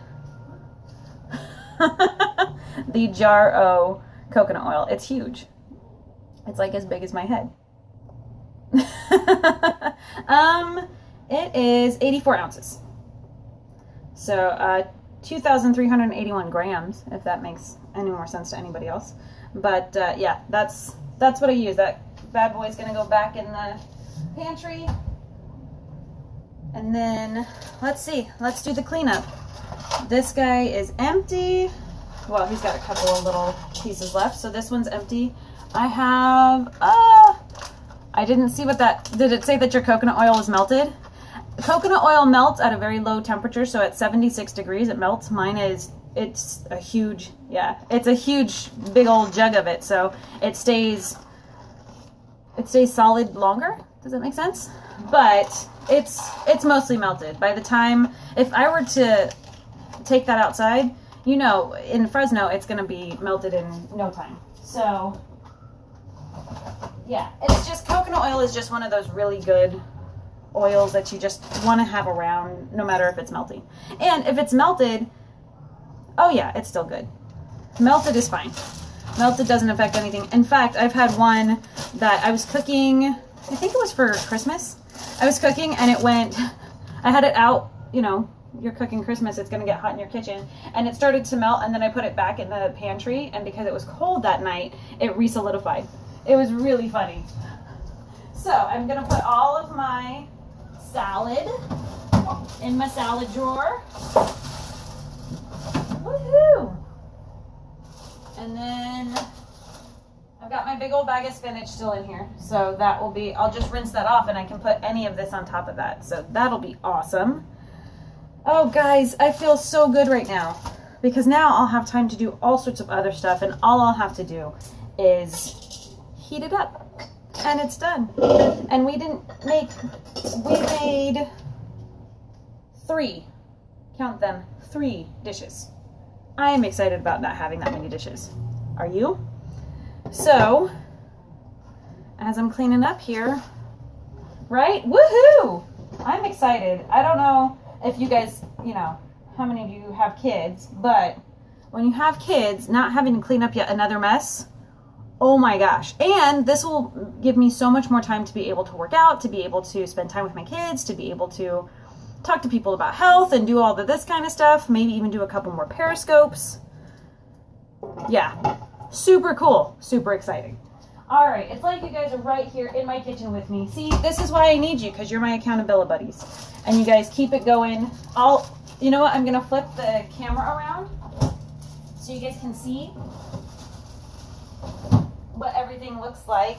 the Jar O coconut oil. It's huge. It's like as big as my head. It is 84 ounces. So 2,381 grams, if that makes any more sense to anybody else. But yeah, that's what I use. That bad boy's gonna go back in the pantry. And then let's see, let's do the cleanup. This guy is empty. Well, he's got a couple of little pieces left, so this one's empty. I have I didn't see what that, did it say that your coconut oil was melted? Coconut oil melts at a very low temperature, so at 76 degrees it melts. Mine is, it's a huge, yeah, it's a huge big old jug of it, so it stays solid longer. Does that make sense? But it's mostly melted. By the time, if I were to take that outside, you know, in Fresno it's going to be melted in no time. So yeah, it's just, coconut oil is just one of those really good oils that you just want to have around no matter if it's melting. And if it's melted, oh yeah, it's still good. Melted is fine. Melted doesn't affect anything. In fact, I've had one that I was cooking, I think it was for Christmas. I was cooking and it went, I had it out, you know, you're cooking Christmas, it's going to get hot in your kitchen. And it started to melt, and then I put it back in the pantry, and because it was cold that night, it re-solidified. It was really funny. So I'm going to put all of my salad in my salad drawer. Woohoo! And then I've got my big old bag of spinach still in here. So that will be, I'll just rinse that off and I can put any of this on top of that. So that'll be awesome. Oh guys, I feel so good right now because now I'll have time to do all sorts of other stuff, and all I'll have to do is heat it up and it's done. And we made 3, count them, 3 dishes. I am excited about not having that many dishes. Are you? So, as I'm cleaning up here, right? Woohoo! I'm excited. I don't know if you guys, you know, how many of you have kids, but when you have kids, not having to clean up yet another mess, oh my gosh. And this will give me so much more time to be able to work out, to be able to spend time with my kids, to be able to talk to people about health and do all of this kind of stuff, maybe even do a couple more periscopes. Yeah, super cool, super exciting. All right, it's like you guys are right here in my kitchen with me. See, this is why I need you, because you're my accountability buddies. And you guys keep it going. You know what, I'm gonna flip the camera around so you guys can see what everything looks like.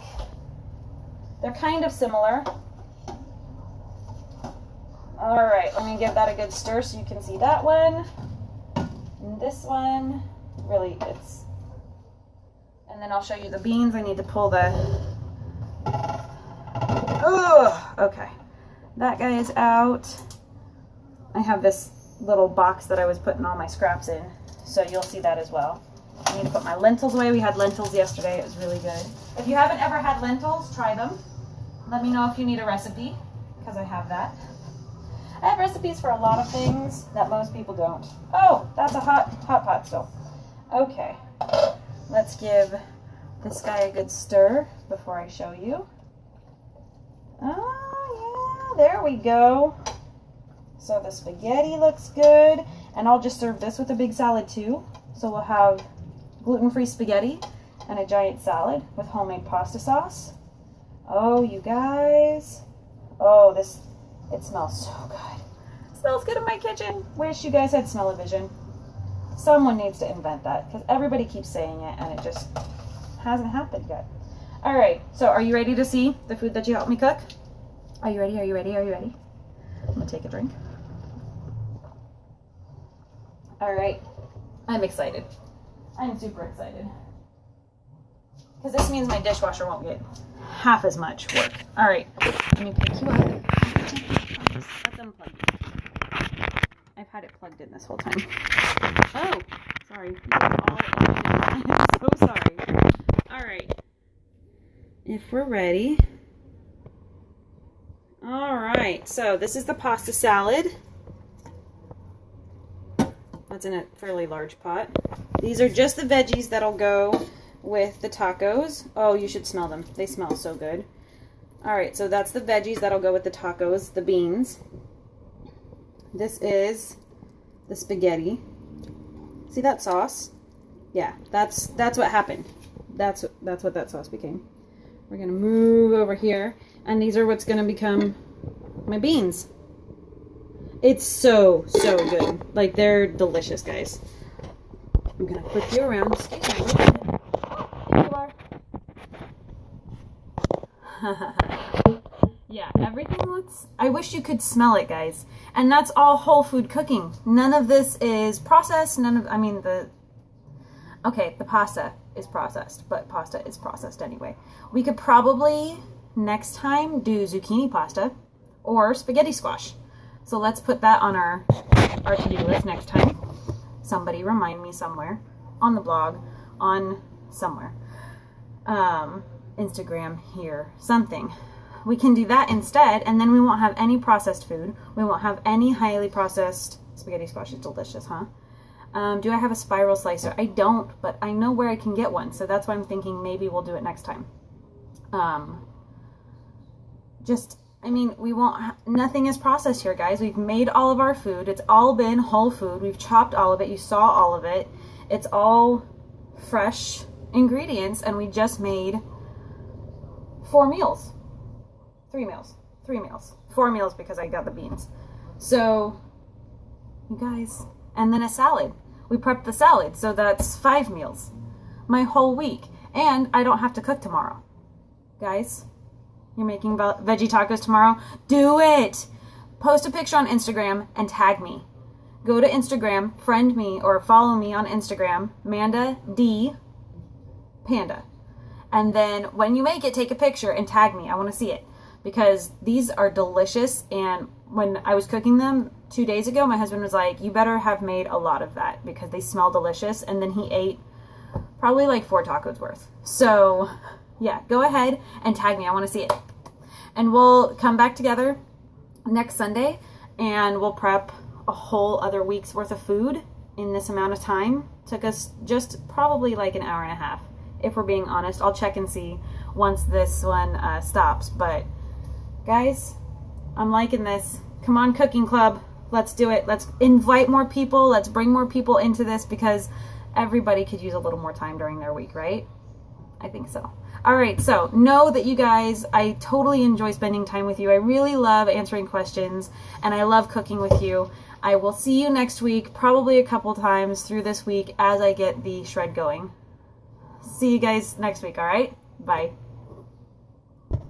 They're kind of similar. All right, let me give that a good stir so you can see that one. And this one, really, it's, and then I'll show you the beans. I need to pull the, okay. That guy is out. I have this little box that I was putting all my scraps in, so you'll see that as well. I need to put my lentils away. We had lentils yesterday. It was really good. If you haven't ever had lentils, try them. Let me know if you need a recipe, because I have that. I have recipes for a lot of things that most people don't. Oh, that's a hot pot still. Okay, let's give this guy a good stir before I show you. Oh yeah, there we go. So the spaghetti looks good, and I'll just serve this with a big salad too. So we'll have gluten-free spaghetti and a giant salad with homemade pasta sauce. Oh, you guys. Oh, it smells so good. It smells good in my kitchen. Wish you guys had smell-o-vision. Someone needs to invent that, because everybody keeps saying it and it just hasn't happened yet. All right, so are you ready to see the food that you helped me cook? Are you ready? Are you ready? Are you ready? I'm gonna take a drink. All right, I'm excited. I'm super excited. Because this means my dishwasher won't get half as much work. All right, let me pick you up. Let's unplug you. I've had it plugged in this whole time. Oh, sorry. I'm so sorry. All right. If we're ready, right, so this is the pasta salad. That's in a fairly large pot. These are just the veggies that'll go with the tacos. Oh, you should smell them. They smell so good. All right, so that's the veggies that'll go with the tacos, the beans. This is the spaghetti. See that sauce? Yeah, that's what happened. That's what that sauce became. We're gonna move over here, and these are what's gonna become my beans. It's so good. Like, they're delicious, guys. I'm gonna flip you around. Excuse me. There you are. Yeah, everything looks... I wish you could smell it, guys. And that's all whole food cooking. None of this is processed. Okay, the pasta is processed, but pasta is processed anyway. We could probably, next time, do zucchini pasta or spaghetti squash. So let's put that on our to-do list next time. Somebody remind me somewhere, on the blog, on somewhere. Instagram, here, something. We can do that instead, and then we won't have any processed food. We won't have any highly processed... Spaghetti squash is delicious, huh? Do I have a spiral slicer? I don't, but I know where I can get one, so that's why I'm thinking maybe we'll do it next time. We won't... Nothing is processed here, guys. We've made all of our food. It's all been whole food. We've chopped all of it. You saw all of it. It's all fresh ingredients, and we just made 4 meals. 3 meals. 3 meals. 4 meals because I got the beans. So, you guys... And then a salad. We prepped the salad, so that's 5 meals. My whole week. And I don't have to cook tomorrow. Guys, you're making veggie tacos tomorrow? Do it! Post a picture on Instagram and tag me. Go to Instagram, friend me, or follow me on Instagram, Manda D Panda. And then when you make it, take a picture and tag me. I want to see it. Because these are delicious, and when I was cooking them 2 days ago, my husband was like, you better have made a lot of that because they smell delicious. And then he ate probably like 4 tacos worth. So yeah, go ahead and tag me. I want to see it. And we'll come back together next Sunday and we'll prep a whole other week's worth of food in this amount of time. Took us just probably like an hour and a half. If we're being honest, I'll check and see once this one stops. But guys, I'm liking this. Come on, cooking club. Let's do it. Let's invite more people. Let's bring more people into this because everybody could use a little more time during their week, right? I think so. All right, so know that you guys, I totally enjoy spending time with you. I really love answering questions, and I love cooking with you. I will see you next week, probably a couple times through this week as I get the shred going. See you guys next week, all right? Bye.